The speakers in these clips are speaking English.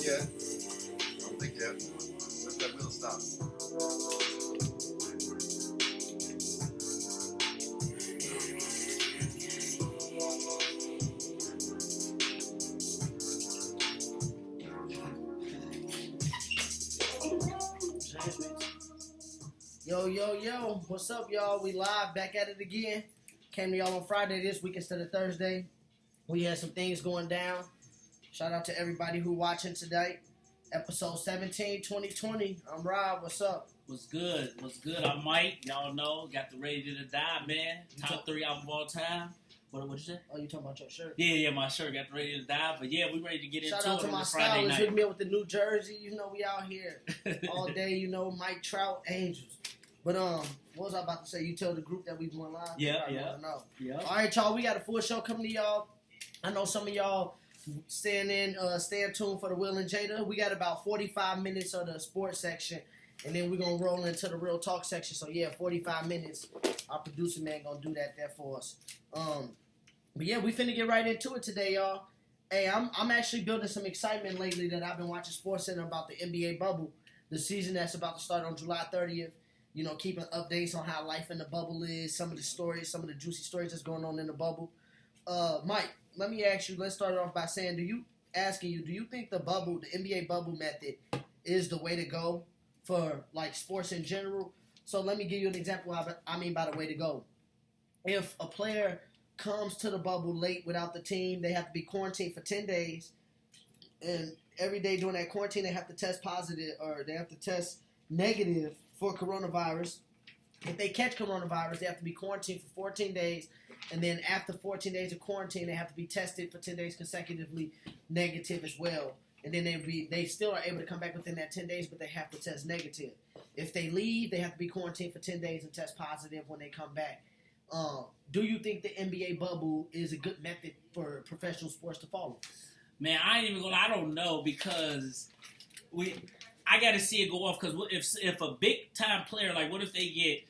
on yet. I don't think yet. Let that wheel stop. Yo, what's up, y'all? We live, back at it again. Came to y'all on Friday this week instead of Thursday. We had some things going down. Shout out to everybody who watching today. Episode 17, 2020. I'm Rob. What's up? What's good? I'm Mike. Y'all know, got the Ready to Die, man. Top 3 album of all time. What you say? Oh, you talking about your shirt? Yeah, my shirt got the Ready to Die. But yeah, we ready to get into it. Shout out to my stylist. Hit me up with the new jersey. You know, we out here all day. You know, Mike Trout, Angels. But what was I about to say? You tell the group that we going live? Yeah. All right, y'all. We got a full show coming to y'all. I know some of y'all staying tuned for the Will and Jada. We got about 45 minutes of the sports section, and then we're going to roll into the real talk section. So, yeah, 45 minutes. Our producer, man, going to do that there for us. But, yeah, we finna get right into it today, y'all. Hey, I'm actually building some excitement lately that I've been watching SportsCenter about the NBA bubble, the season that's about to start on July 30th. You know, keeping updates on how life in the bubble is, some of the stories, some of the juicy stories that's going on in the bubble. Mike, let me ask you, let's start off by saying, do you think the NBA bubble method is the way to go for, like, sports in general? So let me give you an example of what I mean by the way to go. If a player comes to the bubble late without the team, they have to be quarantined for 10 days. And every day during that quarantine, they have to test positive or they have to test negative for coronavirus. If they catch coronavirus, they have to be quarantined for 14 days. And then after 14 days of quarantine, they have to be tested for 10 days consecutively negative as well. And then they still are able to come back within that 10 days, but they have to test negative. If they leave, they have to be quarantined for 10 days and test positive when they come back. Do you think the NBA bubble is a good method for professional sports to follow? Man, I ain't even gonna lie, I don't know, because I got to see it go off, because if a big time player, like what if they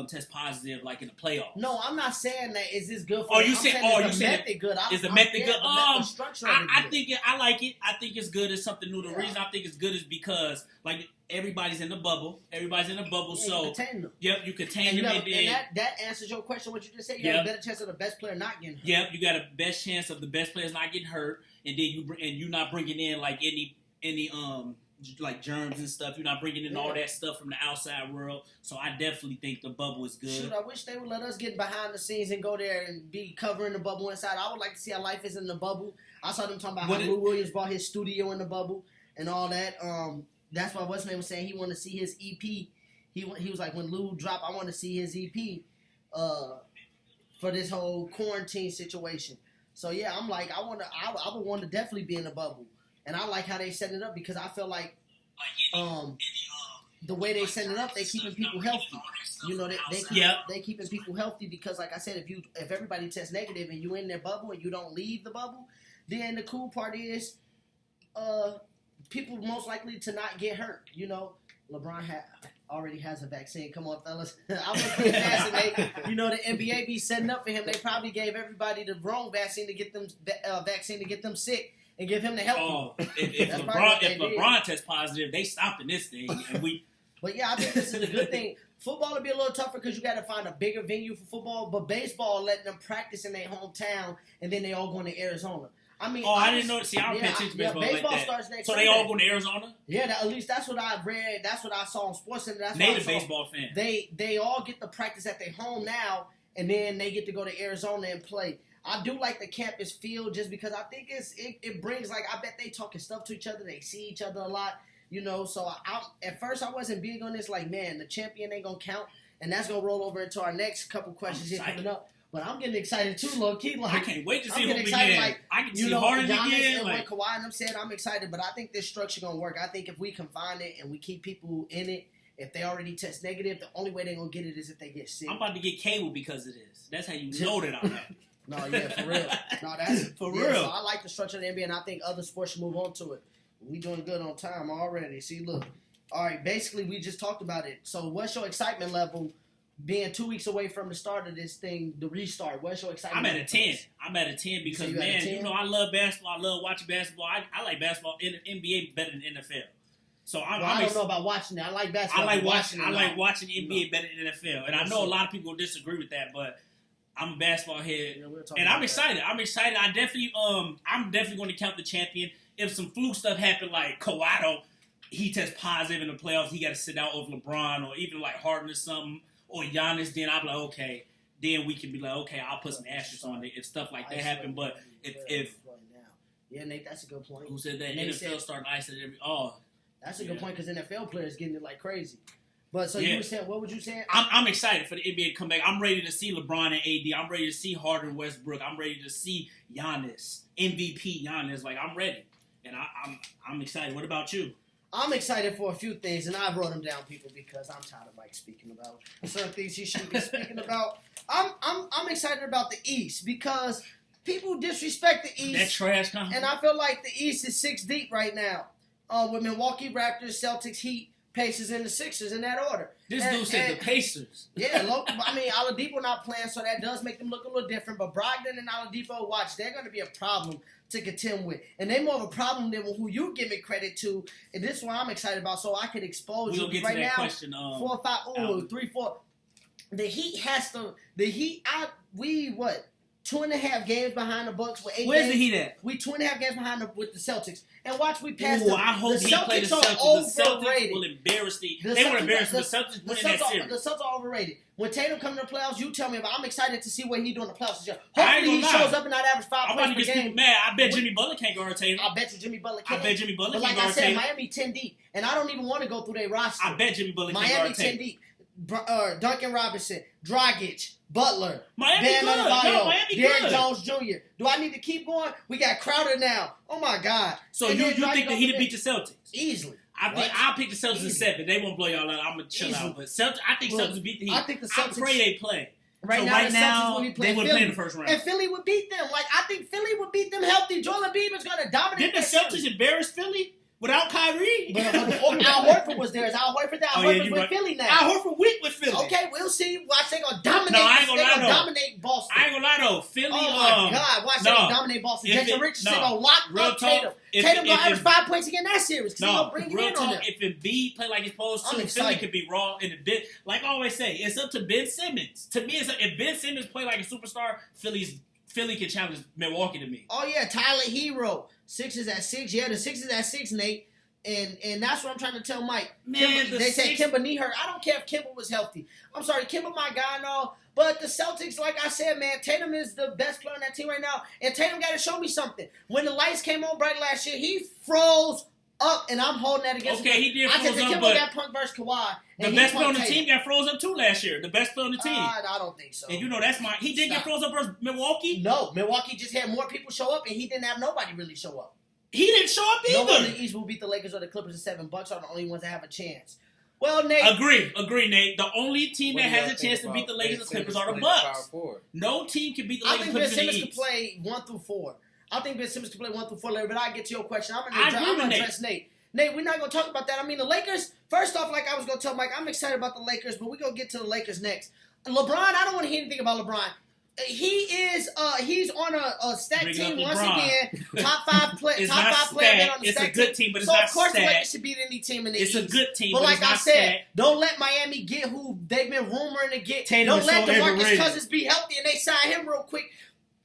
test positive, like in the playoffs? No, I'm not saying that. Is this good for? Oh, you said method good? Is the method good? The structure of it I good. think I like it. I think it's good. It's something new. The reason I think it's good is because like everybody's in the bubble. So you contain them. Yep, you contain them. And that answers your question. What you just said. You have a better chance of the best player not getting hurt. Yep, you got a best chance of the best players not getting hurt, and then you're not bringing in like any like germs and stuff. You're not bringing in all that stuff from the outside world. So I definitely think the bubble is good. Shoot, I wish they would let us get behind the scenes and go there and be covering the bubble inside. I would like to see how life is in the bubble. I saw them talking about how Lou Williams bought his studio in the bubble and all that. That's why what's name was saying he wanted to see his EP. He was like, when Lou dropped, I want to see his EP for this whole quarantine situation. So yeah, I'm like, I would want to definitely be in the bubble. And I like how they set it up because I feel like the way they set it up, they keeping people healthy. You know, they keeping people healthy because, like I said, if everybody tests negative and you in their bubble and you don't leave the bubble, then the cool part is people most likely to not get hurt. You know, LeBron already has a vaccine. Come on, fellas. I was pretty fascinated. You know, the NBA be setting up for him. They probably gave everybody the wrong vaccine to get them sick. And give him the help. Oh, if LeBron tests positive, they stopping this thing. But yeah, I think this is a good thing. Football will be a little tougher because you got to find a bigger venue for football. But baseball, letting them practice in their hometown, and then they all going to Arizona. I mean, I didn't know. See, I don't pay attention to baseball like that. Starts next so Sunday. They all going to Arizona? Yeah, at least that's what I read. That's what I saw on SportsCenter. That's Native baseball fan. They all get to practice at their home now, and then they get to go to Arizona and play. I do like the campus feel just because I think it brings, like, I bet they talking stuff to each other. They see each other a lot, you know. So at first I wasn't big on this. Like, man, the champion ain't going to count. And that's going to roll over into our next couple questions here coming up. But I'm getting excited too, low key. Like, I can't wait to see who begin. Like, I can see Harden again. And what Kawhi and them said, I'm excited. But I think this structure going to work. I think if we confine it and we keep people in it, if they already test negative, the only way they're going to get it is if they get sick. I'm about to get cable because of this. That's how you know that I'm happy. No, yeah, for real. No, that's for real. So I like the structure of the NBA, and I think other sports should move on to it. We doing good on time already. See, look. All right, basically, we just talked about it. So what's your excitement level being 2 weeks away from the start of this thing, the restart. What's your excitement? I'm at a 10. I'm at a 10 because, you at a man, 10? you know, I love basketball. I love watching basketball. I like basketball in the NBA better than NFL. So I don't know about watching it. I like basketball. I like watching watching NBA better than NFL. And I know a lot of people disagree with that, but I'm a basketball head. Yeah, and I'm excited. I'm excited. I'm definitely going to count the champion. If some fluke stuff happened, like Kawhi, he tests positive in the playoffs, he got to sit out over LeBron, or even like Harden or something, or Giannis, then I'll be like, okay. Then we can be like, okay, I'll put some asterisks on it if stuff like that happened. But if yeah, Nate, that's a good point. who said that? Nate NFL starting ice at every that's a good point because NFL players getting it like crazy. But so Yeah. you were saying, what would you say? I'm excited for the NBA to come back. I'm ready to see LeBron and AD. I'm ready to see Harden, Westbrook. I'm ready to see Giannis, MVP Giannis. Like, I'm ready, and I'm excited. What about you? I'm excited for a few things, and I wrote them down, people, because I'm tired of Mike speaking about certain things he shouldn't be speaking about. I'm excited about the East because people disrespect the East. That trash comment. And I feel like the East is 6 deep right now. With Milwaukee Raptors, Celtics, Heat, Pacers, and the Sixers in that order. This dude said the Pacers. Yeah, I mean, Oladipo not playing, so that does make them look a little different. But Brogdon and Oladipo, watch, they're going to be a problem to contend with. And they're more of a problem than who you give me credit to. And this is what I'm excited about, so I can expose you. We'll get right to that now, question. 4 or 5, 3, 4. The Heat has to. We 2.5 games behind the Bucks with 8 Where's games. the Heat at? We 2.5 games behind with the Celtics. And watch, we passed Ooh, them. I hope the he play the Celtics. The Celtics will embarrass they will embarrass the Celtics winning that series. The Celtics are overrated. When Tatum comes to the playoffs, you tell me about. I'm excited to see what he do in the playoffs this year. I ain't Hopefully he gonna lie. shows up and not average 5 I'm about to points get per people game. mad. I bet Jimmy Butler can't guard Tatum. I bet you Jimmy Butler I can't. bet Jimmy Butler But can't like I guard said, Tatum. Miami 10 deep, and I don't even want to go through their roster. I bet Jimmy Butler can't Miami guard 10 Tatum. deep. Duncan Robinson, Dragic, Butler, Miami Bam good. Adebayo, No, Miami Derrick good. Jones Jr. Do I need to keep going? We got Crowder now. Oh my God! So And you then Dragic think that on he the to beat bench. the Celtics? Easily? I'll pick the Celtics in Easy. 7. They won't blow y'all out. I'm gonna chill Easy. out. But I think Look, Celtics beat the Heat. I think the I Celtics- pray they play. Right So now, right the now, Celtics will be they playing would Philly, play in the first round. and Philly would beat them. Like I think Philly would beat them healthy. Joel Embiid is going to dominate. Didn't the that Celtics series. embarrass Philly without Kyrie? But Al Horford was there. Is Al Horford there? Al Oh, yeah, Horford's you with right. Philly now. Al Horford weak with Philly. Okay, we'll see. Watch, they gonna dominate. No, I ain't gonna they lie, gonna though. dominate Boston. I ain't gonna lie though. Philly. Oh my God! Watch, they gonna dominate Boston. Jason Richardson gonna lock Real up talk, Tatum. Tatum gonna average 5 points again that series because he gonna bring it real in on talk. them. If Embiid play like he's supposed I'm to, Philly excited. could be raw in the bit. Like I always say, it's up to Ben Simmons. To me, if Ben Simmons play like a superstar, Philly can challenge Milwaukee to me. Oh yeah, Tyler Hero. Sixers at 6. Yeah, the Sixers at 6, Nate. And that's what I'm trying to tell Mike. Man, Kimba, they said Kimba knee hurt. I don't care if Kimba was healthy. I'm sorry, Kimba my guy and all. But the Celtics, like I said, man, Tatum is the best player on that team right now. And Tatum got to show me something. When the lights came on bright last year, he froze up, and I'm holding that against him. Okay, he did I said froze the up, Kimba but got punked versus Kawhi. the and best he player on the punked team Tatum. got froze up too last year. The best player on the team. I don't think so. And you know that's he did get froze up versus Milwaukee. No, Milwaukee just had more people show up, and he didn't have nobody really show up. He didn't show up No one in either. the East will beat the Lakers or the Clippers in 7. Bucks are the only ones that have a chance. Well, Nate. Agree, Nate. The only team that has a chance to beat the Lakers and Clippers are the Bucks. No team can beat the I Lakers think and Ben Clippers in the Simmons could East. play 1 through 4. I think Ben Simmons could play 1 through 4 later, but I'll get to your question. I'm I agree going with to Nate. address Nate. Nate, we're not going to talk about that. I mean, the Lakers, first off, like I was going to tell Mike, I'm excited about the Lakers, but we're going to get to the Lakers next. LeBron, I don't want to hear anything about LeBron. He's on a stacked Bring team up once LeBron. again. Top 5 player, It's top not 5 player been stacked. on the It's a stacked good team, but it's so not of course the stacked. Lakers should beat any team in the It's East. a good team, But but like it's I not said, stacked. don't let Miami get who they've been rumoring to get. Tatum Don't is let so DeMarcus overrated. Cousins be healthy and they sign him real quick.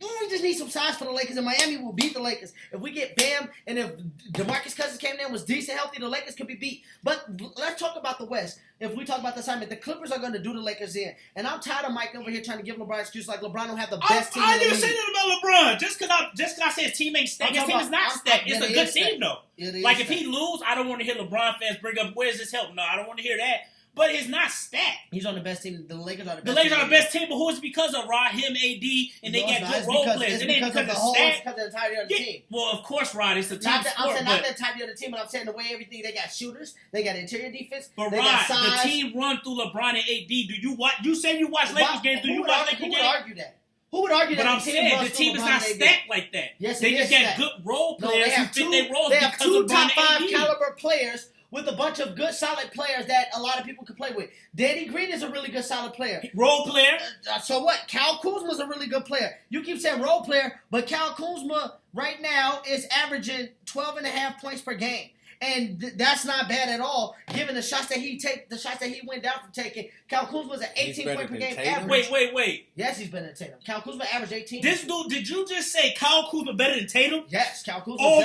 We just need some size for the Lakers, and Miami will beat the Lakers. If we get Bam, and if DeMarcus Cousins came in and was decent healthy, the Lakers could be beat. But let's talk about the West. If we talk about the assignment, the Clippers are going to do the Lakers in. And I'm tired of Mike over here trying to give LeBron excuses like LeBron don't have the best team I in the didn't say league. nothing about LeBron. Just because I said his team ain't stacked. I'm His talking team is not about- stacked. It's yeah, a it good is team, stacked. though. It is Like, if stacked. he lose, I don't want to hear LeBron fans bring up, where's his help? No, I don't want to hear that. But it's not stacked. He's on the best team. The Lakers are the best The Lakers team are in the best team, but who is it because of? Rod, him, AD, and they No, got it's not. good It's role because- players. It's It ain't because of because the of whole, stats. it's because of the entirety of the Yeah, team. well, of course, Rod, it's a team I'm sport, saying not but, that type of the team, but I'm saying the way everything, they got shooters, they got interior defense, but they Rod, got the size. team run through LeBron and AD. Do you watch? You say you watch Lakers games. Do Who you would watch argue- Lakers Who would games? argue that? Who would argue But that I'm the team saying runs the through team is LeBron not and AD? stacked like that. Yes, They it just is got stacked. good role No, players they who have fit two. their roles They have because two of top LeBron 5 and AD. caliber players with with a bunch of good, solid players that a lot of people can play with. Danny Green is a really good, solid player. Role player. So what? Cal Kuzma's a really good player. You keep saying role player, but Cal Kuzma right now is averaging 12.5 points per game. And that's not bad at all, given the shots that he went down from taking. Cal Kuzma's an 18 point per game average. Wait. Yes, he's better than Tatum. Cal Kuzma averaged 18. This dude, did you just say Kyle Kuzma better than Tatum? Yes, Cal Kuzma's Oh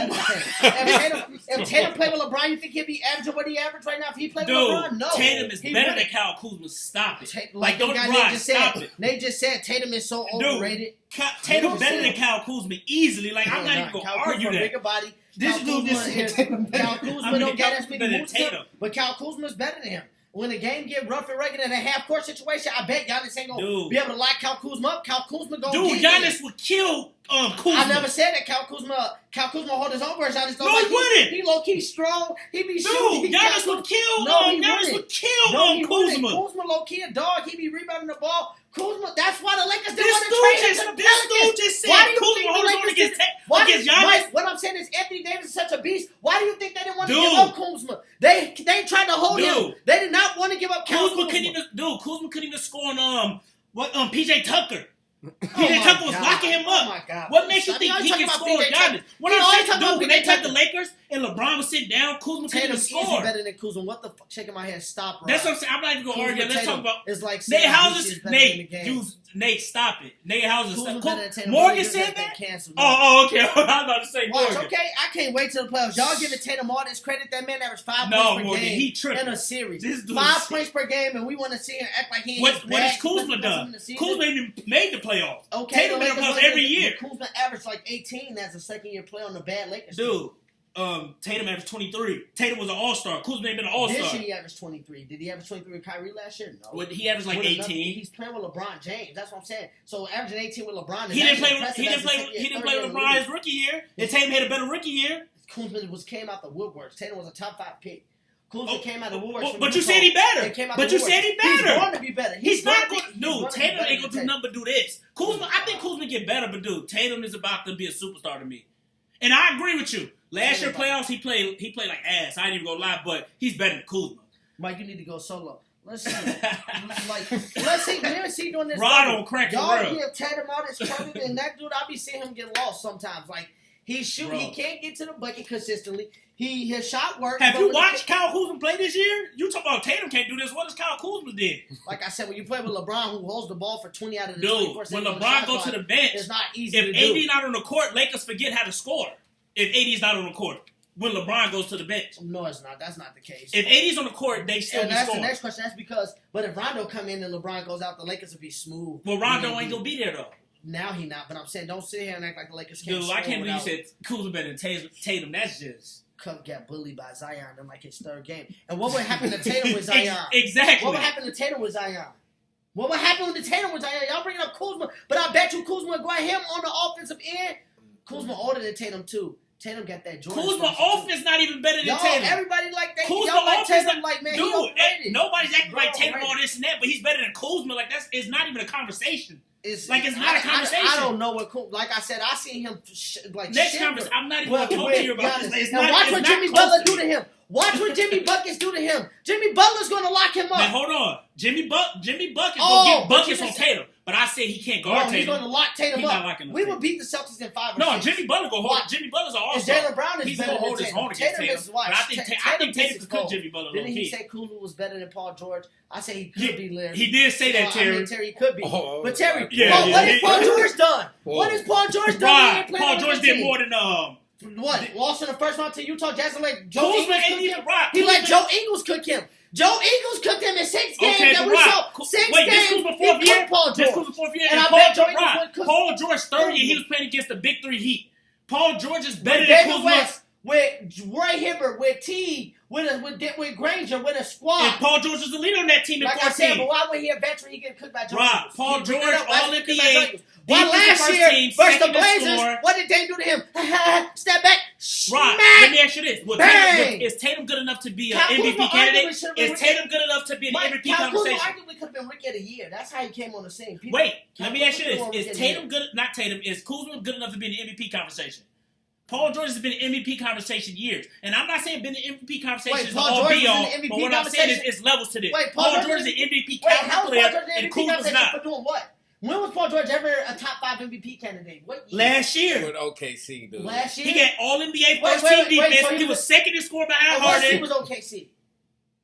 better than Tatum. If Tatum played with LeBron, you think he'd be averaging what he averaged right now if he played with LeBron? No. Tatum is He better wouldn't. than Kyle Kuzma. Stop it. Like don't the guy Rod, Nate just stop said. it. Nate just said Tatum is so overrated. Tatum's better said- than Kyle Kuzma easily. Like, I'm not even going to Cal argue Kuzma, that. bigger body. This Cal dude just Kuzma said is- Cal Kuzma don't get as many better than moves as him, Tatum. but Cal Kuzma's better than him. When the game get rough and regular in a half-court situation, I bet Giannis ain't going to be able to lock Cal Kuzma up. Cal Kuzma going to Dude, Giannis would kill Kuzma. I never said that Cal Kuzma hold his own verse. Giannis don't No, like he wouldn't. He low-key strong. He be shooting. Dude, Giannis would kill Giannis would kill Kuzma. Kuzma low-key a dog. He be rebounding the ball. Kuzma, that's why the Lakers didn't This want to trade him to the dude Pelicans. just Why said do you Kuzma think the holds on Lakers against Why against do- Giannis. Mike, what I'm saying is Anthony Davis is such a beast. Why do you think they didn't want to Dude. give up Kuzma? They tried to hold him. Dude. They did not want to give up Kuzma Kuzma. Kuzma couldn't even score on PJ Tucker. Oh PJ my Tucker was God. locking him Oh up. my God. What makes you I think mean, he I'm can talking score about PJ Giannis? Tucker. When He I'm always saying, talking about dude, when they PJ played the Tucker. Lakers and LeBron was sitting down, Kuzma couldn't Tatum even easy score. better than Kuzma. What the fuck? Shaking my head. Stop, bro. That's what I'm saying. I'm not even going to argue. Let's talk about It's like Nate saying Hauser. Gucci is better than the Nate, game. Nate, stop it. Nate Hauser. Kuzma Stop. better than Tatum. Morgan Just said been that? canceled. Okay. I was about to say Watch, Morgan. okay? I can't wait till the playoffs. Y'all giving Tatum all this credit. That man averaged 5 No, points per Morgan, game he tripping. in a series. This dude 5 is- points per game, and we want to see him act like he ain't What his has bag Kuzma because done? in the season. Kuzma ain't even made the playoffs. Okay, Tatum the been in the Lakers playoffs every wasn't- year. Kuzma averaged like 18 as a second-year player on the bad Lakers team. Dude, Tatum averaged 23. Tatum was an all-star. Kuzma ain't been an all-star. This year he averaged 23. Did he average 23 with Kyrie last year? No. He averaged like With another- 18. He's playing with LeBron James. That's what I'm saying. So averaging 18 with LeBron. Is He didn't actually play. impressive He didn't as a play. second-year, He didn't play third-year with in the LeBron league. his rookie year. And Tatum had a better rookie year. Kuzma came out the woodworks. Tatum was a top 5 pick. Kuzma came out of the woodworks. from But you Utah. said he better. They came out But the you said he woodworks. He's better. going to be better. He's not gonna going. be- Dude, he's Tatum gonna be ain't gonna do better nothing but do this. Kuzma, I think Kuzma get better, but dude, Tatum is about to be a superstar to me. And I agree with you. Last year playoffs, he played like ass. I ain't even gonna lie, but he's better than Kuzma. Mike, you need to go solo. Let's see. Let's see. Let's see doing this. Rod double. on crack for Y'all real. give Tatum all this credit, and that dude, I be seeing him get lost sometimes. Like he shoot, Bro. he can't get to the bucket consistently. His shot works. Have but you when watched Kyle Kuzma play this year? You talk about Tatum can't do this. What does Kyle Kuzma did? Like I said, when you play with LeBron, who holds the ball for 20 out of the Dude, 24 when seconds on the LeBron shot goes to clock, the bench, it's not easy if to AD do. not on the court, Lakers forget how to score. If AD's not on the court, when LeBron goes to the bench, No, it's not. That's not the case. if AD's on the court, they still And be that's the scoring. next question. That's because, but if Rondo come in and LeBron goes out, the Lakers will be smooth. Well, Rondo ain't gonna be there though. Now he not, but I'm saying don't sit here and act like the Lakers can't. Dude, I score can't believe you without- said Kuzma better than Tatum. That's just Cub got bullied by Zion in like his third game. And what would happen to Tatum with Zion? Exactly. What would happen to Tatum with Zion? What would happen with the Tatum with Zion? Y'all bringing up Kuzma, but I bet you Kuzma would go at him on the offensive end. Kuzma older than Tatum too. Tatum got that Jordan. Kuzma structure, too. offense not even better than Y'all, Tatum. everybody like that. Kuzma Y'all like offense, Tatum like man. He dude, overrated. nobody's acting like Bro, Tatum right. all this and that, but he's better than Kuzma. Like it's not even a conversation. It's Like, it's not a conversation. I don't know what. Like I said, I seen him like Next shiver. conversation, I'm not even Well, going to talk to you about Giannis. this. It's And not, watch it's what not Jimmy close Butler to do me. to him. Watch what Jimmy Buckets do to him. Jimmy Butler's going to lock him up. Now hold on, Jimmy Buckets Oh, gonna get but buckets you on just- Tatum, but I said he can't Bro, guard he's going to Tatum. lock Tatum He's not up. locking up We Tatum. would beat the Celtics in 5 or No, 6. Jimmy Butler gonna hold. Watch. Jimmy Butler's an And all-star. Jaylen Brown is He's better gonna than hold his Tatum. own against Tatum is Tatum. watch. But I think Tatum gets could his cook goal. Jimmy Butler low Didn't he key. say Kuzma was better than Paul George? I say he could He- be, Larry. He did say that, So, I mean, Terry. Terry could be. Oh, But Terry, yeah, Paul, yeah, what he- has Paul George done? Whoa. What has Paul George done? He Right, ain't playing Paul on George the did team. more than What? Lost in the first round to Utah Jazz and let Joe Kuzma Ingles ain't cook even him? right. He let Kuzma- Joe Ingles cook him. Joe Ingles cooked him in 6 games Okay, that but we Rob, saw. 6 wait, this games, Kuzma he fourth year? cooked Paul This George. Kuzma fourth year, And and I bet Joe Paul, Ingles Rob, would cook- Paul George third year, he was playing against the big three Heat. Paul George is better With than David Kuzma. West, with Roy Hibbert, with T, with Granger, with a squad. And Paul George was the leader on that team in Like I said, 14. but why would he a veteran? He get cooked by Joe Rob, Ingles? Paul He bring George, it up, why all is he cooked by Joe NBA, Ingles? Why defensive last first year team, versus the second in Blazers, score. what did Dame do to him? Step back, Rob, let smack. me ask you this. Bang! Is Tatum good enough to be an Cal MVP Kuzma candidate? arguably should've been Is Tatum good enough to be an Mike, MVP Cal Kuzma conversation? arguably could have been Rookie of the Year. That's how he came on the scene. People- Wait, Cal let me ask you Kuzma won this. Rookie Is of the Year. Tatum good, not Tatum, is Kuzma good enough to be in the MVP conversation? Paul George has been in MVP conversation years, and I'm not saying been in MVP conversation Wait, is Paul all George be is all. in the But MVP what I'm saying is conversation? it's levels to this. Wait, Paul George is an MVP Wait, how caliber was player, Paul George and an MVP Kuzma's conversation not. for doing what? When was Paul George ever a top 5 MVP candidate? What year? Last year, With OKC, dude. Last year? he got All NBA Wait, first wait, team wait, defense. so he was second in score behind What seed Harden. was OKC?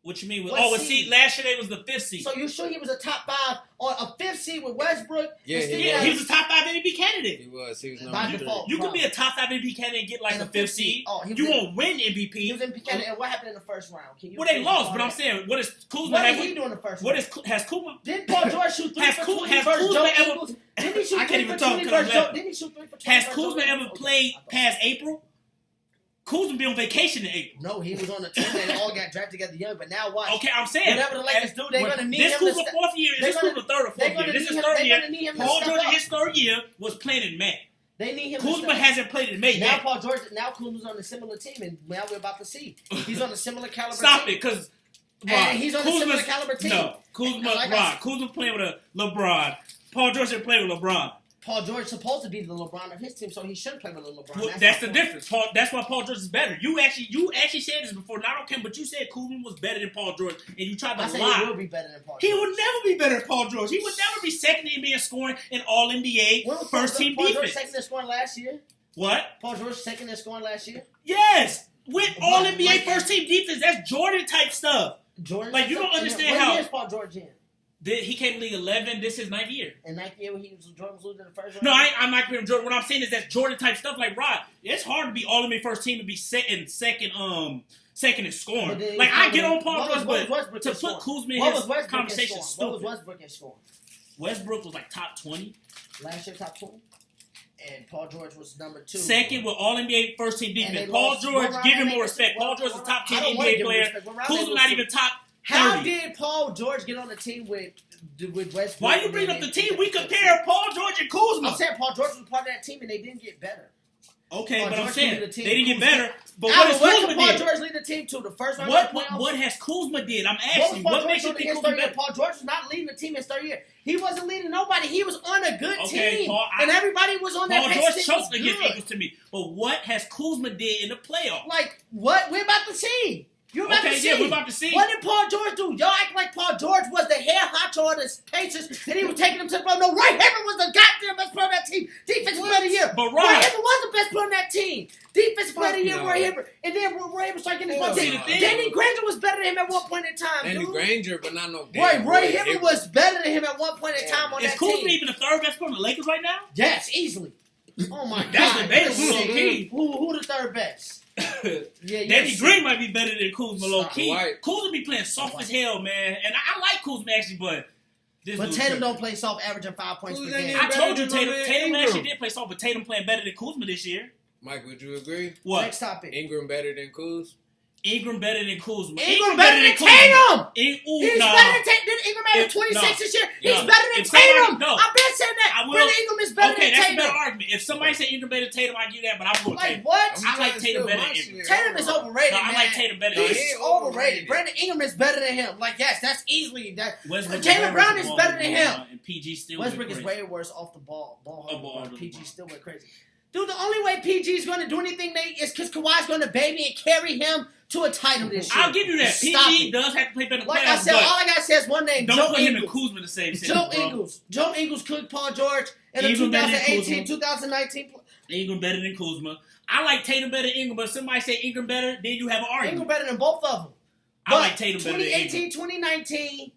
What you mean? What Oh, seed? see, last year they was the 5th seed. So you sure he was a top 5 or a 5th seed with Westbrook? Yeah, and Steve Yeah, he Adams? was a top 5 MVP candidate. He was number By three. default. You could be a top 5 MVP candidate and get like And a a 5th fifth seed. seed. Oh, he was You in- won't win MVP. He was in MVP candidate. And what happened in the first round? Can you Well, they please lost, recall but I'm that? saying, what is Kuzma What did have? he do in the first What round? is has Kuzma? Didn't Paul George shoot 3 Has for Kuz- 20 has versus Kuzma Joe ever- Ingles? Didn't he shoot I 3 can't even for talk 20 because versus I'm Joe? laughing. Didn't he shoot 3 for 20 Has versus Kuzma Joe ever Ingles? played Okay. past April? Kuzma be on vacation in April. No, he was on the team and they all got drafted together young. But now watch. Okay, I'm saying. Whatever the Lakers do, they're gonna need this him to Kuzma sta- fourth year. they're This gonna- Kuzma third or They're fourth gonna year. This need is him. third They're year. gonna need him to Paul step George in up. his third year was playing in May. They need him. to Kuzma step up. hasn't played in May Now yet. Paul George. Now Kuzma's on a similar team, and now we're about to see he's on a similar caliber. Stop team. it, because And he's on a similar caliber team. No, Kuzma, Like I said- Kuzma playing with a LeBron. Paul George didn't play with LeBron. Paul George supposed to be the LeBron of his team, so he shouldn't play with a LeBron. Well, that's my the point. difference. That's why Paul George is better. You actually said this before, and I don't care, but you said Kuzma was better than Paul George, and you tried I to said lie. he will be better than Paul He George. would never be better than Paul George. He would never be second in NBA in scoring in All NBA When was first team Paul George defense. second in scoring last year? What? Paul George second in scoring last year? Yes, with All Like- NBA first team defense. That's Jordan type stuff. Jordan. Like, you don't understand what how- year is Paul George in? He came to league 11. This is 9th year. And that year when Jordan was losing in the first round? No, I'm not comparing Jordan. What I'm saying is that Jordan type stuff. Like Rod, it's hard to be All NBA first team and be second in scoring. But then Like I get on what Paul was- George, what was but Westbrook to in put scoring? Kuzma in What was his Westbrook in conversation is scoring? What was stupid. Westbrook in scoring? Westbrook was like top 20, Last year top 20? And Paul George was number 2. second with All NBA first team And they defense. Paul lost- George, what round give him they more lost? respect. Paul What- George is a what top round- 10 I don't wanna NBA give him player. respect. What round they Kuzma lost not to? even top 30. How did Paul George get on the team with Westbrook? Why you bring up the team? We compare Paul George and Kuzma. I'm saying Paul George was part of that team and they didn't get better. Okay, Paul but I'm George saying leading they the team. didn't get Kuzma- better. But what Albert, has what Kuzma did Paul did? George lead the team to? The first round What of the playoffs? what has Kuzma did? I'm What asking was you. Paul What George makes you doing in think his Kuzma third year? better? Paul George was not leading the team his third year. He wasn't leading nobody. He was on a good Okay, team. Paul, and everybody was on that Paul pace. George It was choked against good. Eagles to me. But what has Kuzma did in the playoffs? Like, what? We're about to see. You're about Okay, to see. yeah, we're about to see. What did Paul George do? Y'all act like Paul George was the head honcho of the Pacers and he was taking them to the ball. No, Roy Hibbert was the goddamn best player on that team. Defensive player of the year. But Roy Roy- Hibbert was the best player on that team. Defensive player of the year, no. Roy Hibbert. And then Roy Hibbert started getting his Hell butt no. beat. Danny Granger was better than him at one point in time, Danny dude. Granger, but not no Roy damn Hibbert was better than him at one point in time on Is that Kuzma team. even the third best player on the Lakers right now? Yes, easily. Oh my God. That's debatable, Let's see. low-key. Who the third best? Yeah, Danny yes. Green might be better than Kuzma low key. White. Kuzma be playing soft as hell, man. And I like Kuzma actually, but this But dude Tatum tripping. don't play soft, averaging 5 points per Who's that game. nigga? I told you better than Tatum Ingram. actually did play soft, but Tatum playing better than Kuzma this year. Mike, would you agree? What? Next topic. Ingram better than Kuz? Ingram better than Kuzma. Ingram better than Kuzma. Tatum. He's He's better than Tatum. Did Ingram average 26 this year? He's No. better than If somebody- Tatum. no. I've been saying that. I will- Brandon Ingram is better Okay, than that's a Tatum. better argument. If somebody say Ingram better than Tatum, I give you that, but I'm going Like Tatum. what? I like Tatum better than my Ingram. shit. Tatum is overrated, No, I man. like Tatum better No, than he He's ain't Ingram. overrated. Brandon Ingram is better than him. Like yes, that's easily that. Westbrook Jalen Brown is ball better than him. and PG still Westbrook went is crazy. way worse off the ball. Ball PG handler. still went crazy. Dude, the only way PG is going to do anything, Nate, is because Kawhi's going to baby and carry him to a title this year. I'll give you that. Stop PG it. does have to play better Like I playoffs, said, all but I got to say is one name, don't Joe put him and Ingles. Kuzma in the same Joe sentence, bro. Ingles. Joe Ingles cooked Paul George in the Ingram better than 2018, Kuzma. 2019. Ingram better than Kuzma. I like Tatum better than Ingram, but if somebody say Ingram better, then you have an argument. Ingram better than both of them. I like Tatum better than Ingram. 2018, 2019,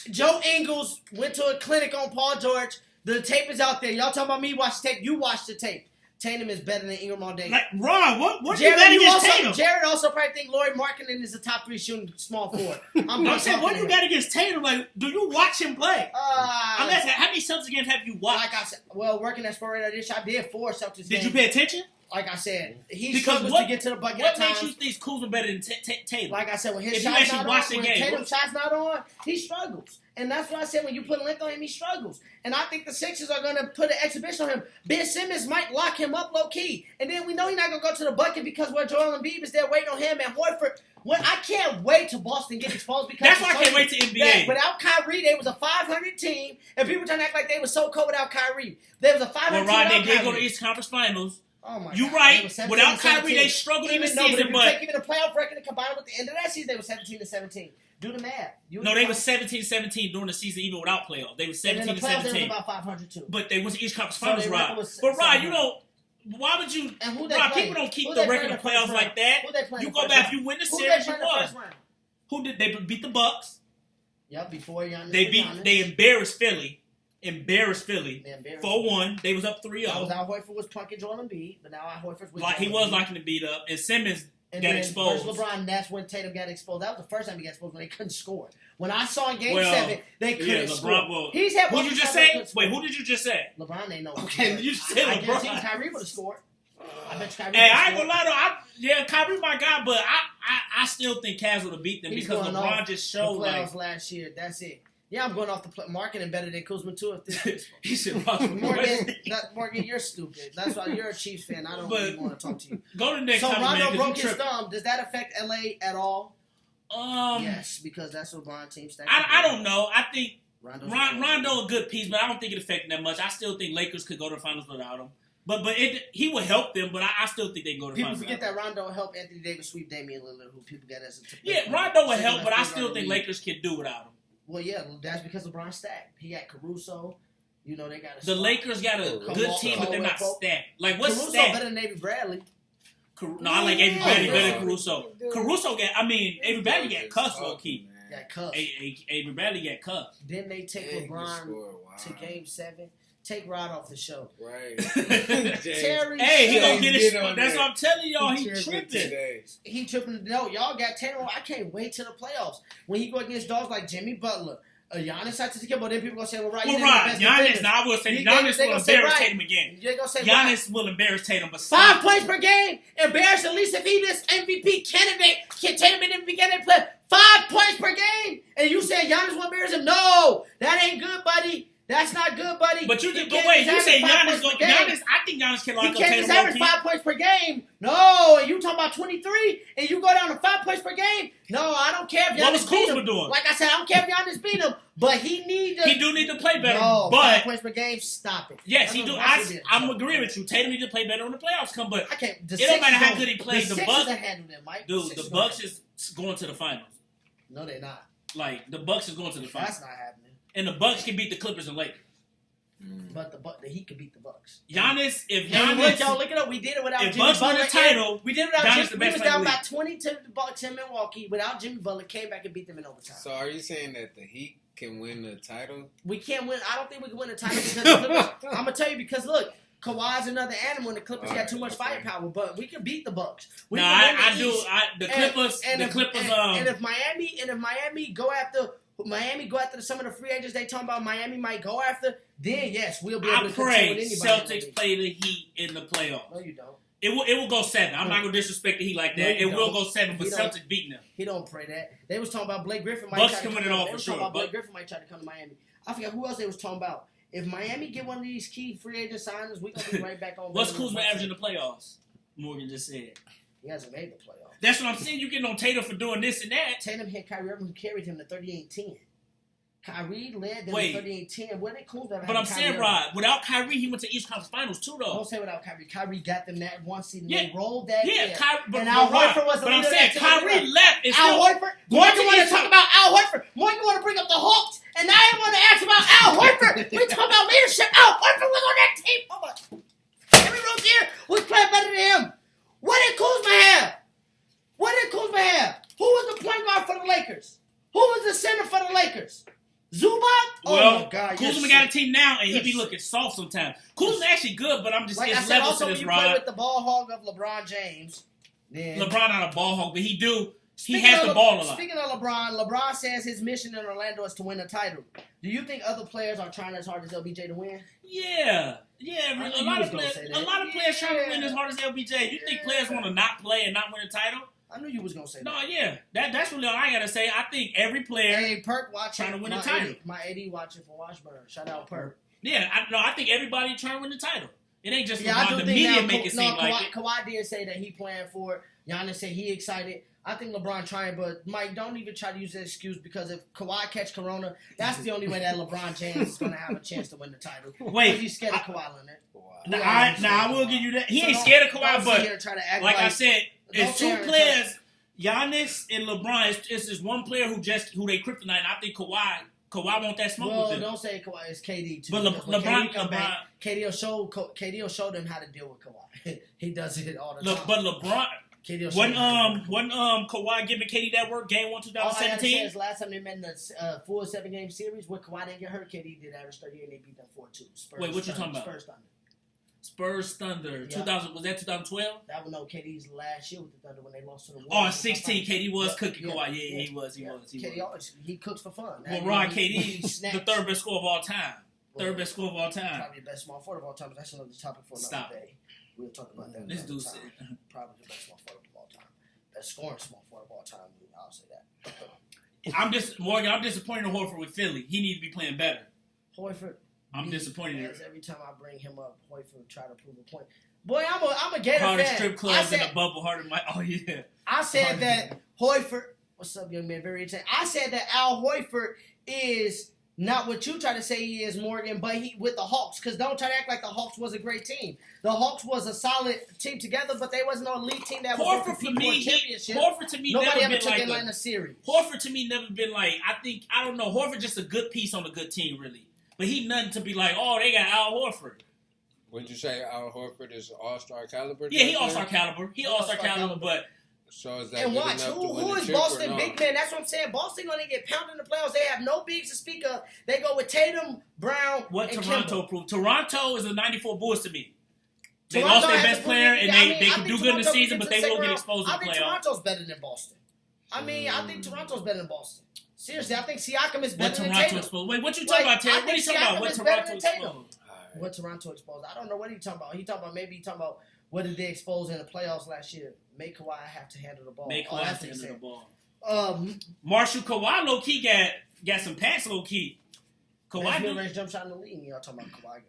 Joe Ingles went to a clinic on Paul George. The tape is out there. Y'all talking about me watch the tape. You watch the tape. Tatum is better than Ingram all day. Like, Ron, what do you Jared, got you against also, Tatum? Jared also probably think Laurie Markkinen is a top 3 shooting small forward. I'm saying, what do you got against Tatum? Like, do you watch him play? I'm asking, how many Celtics games have you watched? Like I said, well, working as Florida Dish, I did 4 Celtics Did games. you pay attention? Like I said, he Because struggles what- to get to the bucket What at makes times. you think Kuzma better than Tatum? Like I said, when his If you shot's actually not watch on, the when game, Tatum's shot's not on, he struggles. And that's why I said when you put length on him, he struggles. And I think the Sixers are going to put an exhibition on him. Ben Simmons might lock him up low-key. And then we know he's not going to go to the bucket because where Joel Embiid is there waiting on him. And Horford, I can't wait till Boston get exposed because That's why I can't wait to that NBA. without Kyrie, they was a 500 team. And people trying to act like they were so cold without Kyrie. They was a 500 Well, Ron, they team did without go to Kyrie. East Conference Finals. Oh my You God. right. They were 17 Without and Kyrie, 17. they struggled in the Even though, season, if you but take even the playoff record and combine it with the end of that season, they were 17 to 17. Do the math. no, they were 17-17 during the season, even without playoffs. They were And in the playoffs, they 17-17. was about 500 too. But they went to East Conference So Finals, their Rod. record was But Rod, 700. you don't. Why would you? And who they Rod, playing? people don't keep Who the they record in playing the playoffs first like round? that. Who they playing You the go first back, round? if you win the Who series, they you playing the won. first round? Who did they beat the Bucks? Yep, before Giannis. They and beat. Giannis. They embarrassed Philly. Embarrassed Philly. They embarrassed 4-1. They was up That was 3-0. Al Horford was punking Joel Embiid, but now Al Horford's with Like he Joel was Embiid. liking to beat up, and Simmons And got then exposed. versus LeBron, that's when Tatum got exposed. That was the first time he got exposed when they couldn't score. When I saw in Game Well, 7, they couldn't Yeah, score. LeBron. Well, He's had who one did you just time they say? couldn't score. Wait, who did you just say? LeBron ain't know. Okay, you said I guarantee LeBron. Kyrie would have scored. I bet you Kyrie. Hey, would've I ain't scored. gonna lie though. Kyrie my guy, but I still think Cavs would have beat them He's because going LeBron off just the showed playoffs like last year. That's it. Yeah, I'm going off the marketing better than Kuzma too. If this he should rock with Morgan, you're stupid. That's why you're a Chiefs fan. I don't But- really want to talk to you. Go to the next So topic, man. Rondo 'Cause broke you his tripping. thumb. Does that affect LA at all? Yes, because that's what LeBron team stack. I don't know. I think Rondo's Rondo a good piece, but I don't think it affected that much. I still think Lakers could go to the finals without him. But he would help them, but I still think they can go to the People finals. forget without that Rondo helped Anthony Davis sweep Damian Lillard, who people got as a him. Yeah, Rondo would help, but I still think Lakers can do without him. Well, yeah, that's because LeBron stacked. He got Caruso. You know they got The Lakers got a Come good on, team, but they're not Caldwell-Pope. stacked. Like what's Caruso stacked? better than Avery Bradley. No, I like Avery Bradley better than Caruso. Dude. Caruso got. I mean, Avery Bradley got cuffed low key. Got cuffed. Avery Bradley got cuffed. Then they take Dang, LeBron he scored. Wow. to Game 7. Take Rod off the show. Right. Terry Hey, he gonna James, get his. get on That's that. what I'm telling y'all. He tripping tripping. today. He tripping. No, y'all got Tatum. I can't wait till the playoffs when he go against dogs like Jimmy Butler, Giannis Antetokounmpo. But then people gonna say, "Well, right, Well, you didn't right, best Giannis. defenders." Now I will say They Giannis will gonna say, embarrass right. Tatum again. They gonna say Giannis will embarrass Tatum, but 5 points per game. Embarrass at least if he this MVP candidate. Can Tatum be MVP candidate play 5 points per game? And you say Giannis will embarrass him? No, that ain't good, buddy. That's not good, buddy. But you He did. But can't wait, just you say average 5 Giannis? points Go, per game. Giannis. I think Giannis can lock He up can't Tatum just average low key. 5 points per game. No, and you talking about 23, and you go down to 5 points per game. No, I don't care if Giannis What was beat Kuzma him. doing? Like I said, I don't care if Giannis beat him, but he need to. He do need to play better, No, 5 but points per game. Stop it. yes, That's he what do. Russell did. I'm agreeing with you. Tatum need to play better when the playoffs come, but I can't. The It don't matter Sixers how good he plays, the The Bucks- Sixers handle them, Mike. dude, Sixers the gonna Bucks is going to the finals. No, they're not. Like the Bucks is going to the finals, That's not happening. and the Bucks can beat the Clippers and Lakers. But the Heat could beat the Bucks. Giannis, if And look, Giannis, y'all look it up. We did it without if Jimmy Bucks win Butler. the title, We did it without Giannis Jimmy. the We best was player down in the by 20 to the Bucks in Milwaukee. Without Jimmy Butler, came back and beat them in overtime. So are you saying that the Heat can win the title? We can't win. I don't think we can win the title because the Clippers. I'm gonna tell you because look, Kawhi's another animal, and the Clippers got too much firepower. But we can beat the Bucks. We no, can win I the do. East. The Clippers, And the if- Clippers. and if Miami go after some of the free agents they talking about, Miami might go after. Then yes, we'll be able I to contend pray with anybody. in the Celtics league. play the Heat in the playoffs. No, you don't. It will go 7. I'm not gonna disrespect the Heat like No, that. you It will don't. go 7, but You don't. Celtics beating them. He don't pray that. They was talking about Blake Griffin might Bucks try to can win come it all they for was sure, talking about but- Blake Griffin might try to come to Miami. I forget who else they was talking about. If Miami get one of these key free agent signings, we gonna be right back on. What's Venom. Kuzma averaging in the playoffs? Morgan just said. He hasn't made the playoffs. That's what I'm saying. You getting on Tatum for doing this and that. Tatum had Kyrie Irving who carried him to 38-10. Kyrie led them Wait. to 38-10. Where did Kuzma have But I'm Kyrie saying, Irving? Rod, without Kyrie, he went to East Conference Finals too, though. Don't say without Kyrie. Kyrie got them that one season. Yeah. They rolled that Yeah, year. Kyrie, but And Al Rod, Horford was the but I'm leader saying of that team. Kyrie left. And Al still, Horford. Morgan to want to East talk about Al Horford. Morgan want to bring up the Hawks, and now you want to ask about Al Horford. We talk about leadership. Al Horford was on that team. Oh my! Every Rozier was playing better than him. What did Kuzma have? What did Kuzma have? Who was the point guard for the Lakers? Who was the center for the Lakers? Zubac? Oh well, my God! Kuzma you're got a sick. team now, and he be Yes. looking soft sometimes. Kuzma actually good, but I'm just Like I it's said, levels also to when this, you play Rod. with the ball hog of LeBron James, then LeBron not a ball hog, but he Speaking has of the ball a lot. Speaking of LeBron says his mission in Orlando is to win a title. Do you think other players are trying as hard as LBJ to win? Yeah, I knew a you lot was of gonna players. say A that. lot of players trying to win Yeah. as hard as LBJ. You think Yeah. players want to not play and not win a title? I knew you was gonna say No, that. yeah, that's really all I gotta say. I think every player. Hey, Perk watching. Trying to win a my title. AD, my AD watching for Washburn. Shout out Perk. Yeah, I think everybody trying to win the title. It ain't just Yeah, I LeBron. do The think media now, make it seem Kawhi, like it. Kawhi did say that he playing for it. Giannis said he excited. I think LeBron trying, but Mike, don't even try to use that excuse because if Kawhi catch Corona, that's the only way that LeBron James is going to have a chance to win the title. Wait, Because he's scared of Kawhi Leonard. Now, Yeah, I will give you that. He So ain't don't- scared of don't Kawhi, sit but here and try to act like I said, don't it's sit here two and players, Giannis and LeBron. It's just one player who they kryptonite. And I think Kawhi want that smoke Well, with them. don't say Kawhi. It's KD too. But because when LeBron- KD come back, KD will show them how to deal with Kawhi. He does it all the time. But LeBron, KD will show them how to deal with when Kawhi giving KD that work, game 1, All I gotta say 2017. is last time they met in the full 7-game series, when Kawhi didn't get hurt, KD did average 30 and they beat them 4-2. Spurs, Wait, what you talking about? Spurs Thunder. Spurs Thunder, Yeah. 2000 was that 2012? That was no KD's last year with the Thunder when they lost to the Oh, Warriors. 16, KD was Yeah, cooking yeah, Kawhi. Yeah, yeah, he was. KD always he cooks for fun. Well, That Ron, means KD, he the snaps. third best scorer of all time. Well, Third best scorer of all time. Probably the best small forward of all time. But that's another topic for another Stop. day. We'll talk about that. This another dude time. said. Probably the best small forward of all time. Best scoring small forward of all time. I'll say that. Morgan, I'm disappointed in Horford with Philly. He needs to be playing better. Hoyford. I'm disappointed in As every time I bring him up, Hoyford try to prove a point. Boy, I'm a Gator Carter fan. strip clubs in the bubble harder than my. Oh yeah. I said that Hoyford. What's up, young man? Very interesting. I said that Al Hoyford is not what you try to say he is, Morgan, but he with the Hawks. Because don't try to act like the Hawks was a great team. The Hawks was a solid team together, but they wasn't an elite team that was Horford going for to compete for a me, championship. Horford to me Nobody never ever been took like Atlanta series. Horford to me never been like. I don't know. Horford just a good piece on a good team, really. But he nothing to be like. Oh, they got Al Horford. Wouldn't you say Al Horford is All-Star caliber? Yeah, he type all-star player? caliber. He all-star caliber, but So is that And good watch, enough to who win the is chip or Boston no? big man? That's what I'm saying. Boston going to get pounded in the playoffs. They have no bigs to speak of. They go with Tatum, Brown, what and Toronto Kemba. proved. Toronto is a 94 Bulls to me. They Toronto lost their has best a player, pretty- and I mean, they I can think do good in the Toronto season, can but get they to the will get second exposed in round. the I think playoffs. Toronto's better than Boston. I think Toronto's better than Boston. Seriously, I think Siakam is better What than Toronto Tatum. exposed? Wait, what you talking Like, about, Terry? I What are you think talking about? Siakam What is better Toronto than Tatum. exposed? Alright. What Toronto exposed? I don't know what he talking about. He talking about what did they expose in the playoffs last year? Make Kawhi have to handle the ball. Make Oh, Kawhi that's to what he handle the said. ball. Marshall Kawhi low key got some packs low key. Best Kawhi mid-range jump shot in the league. Y'all talking about Kawhi?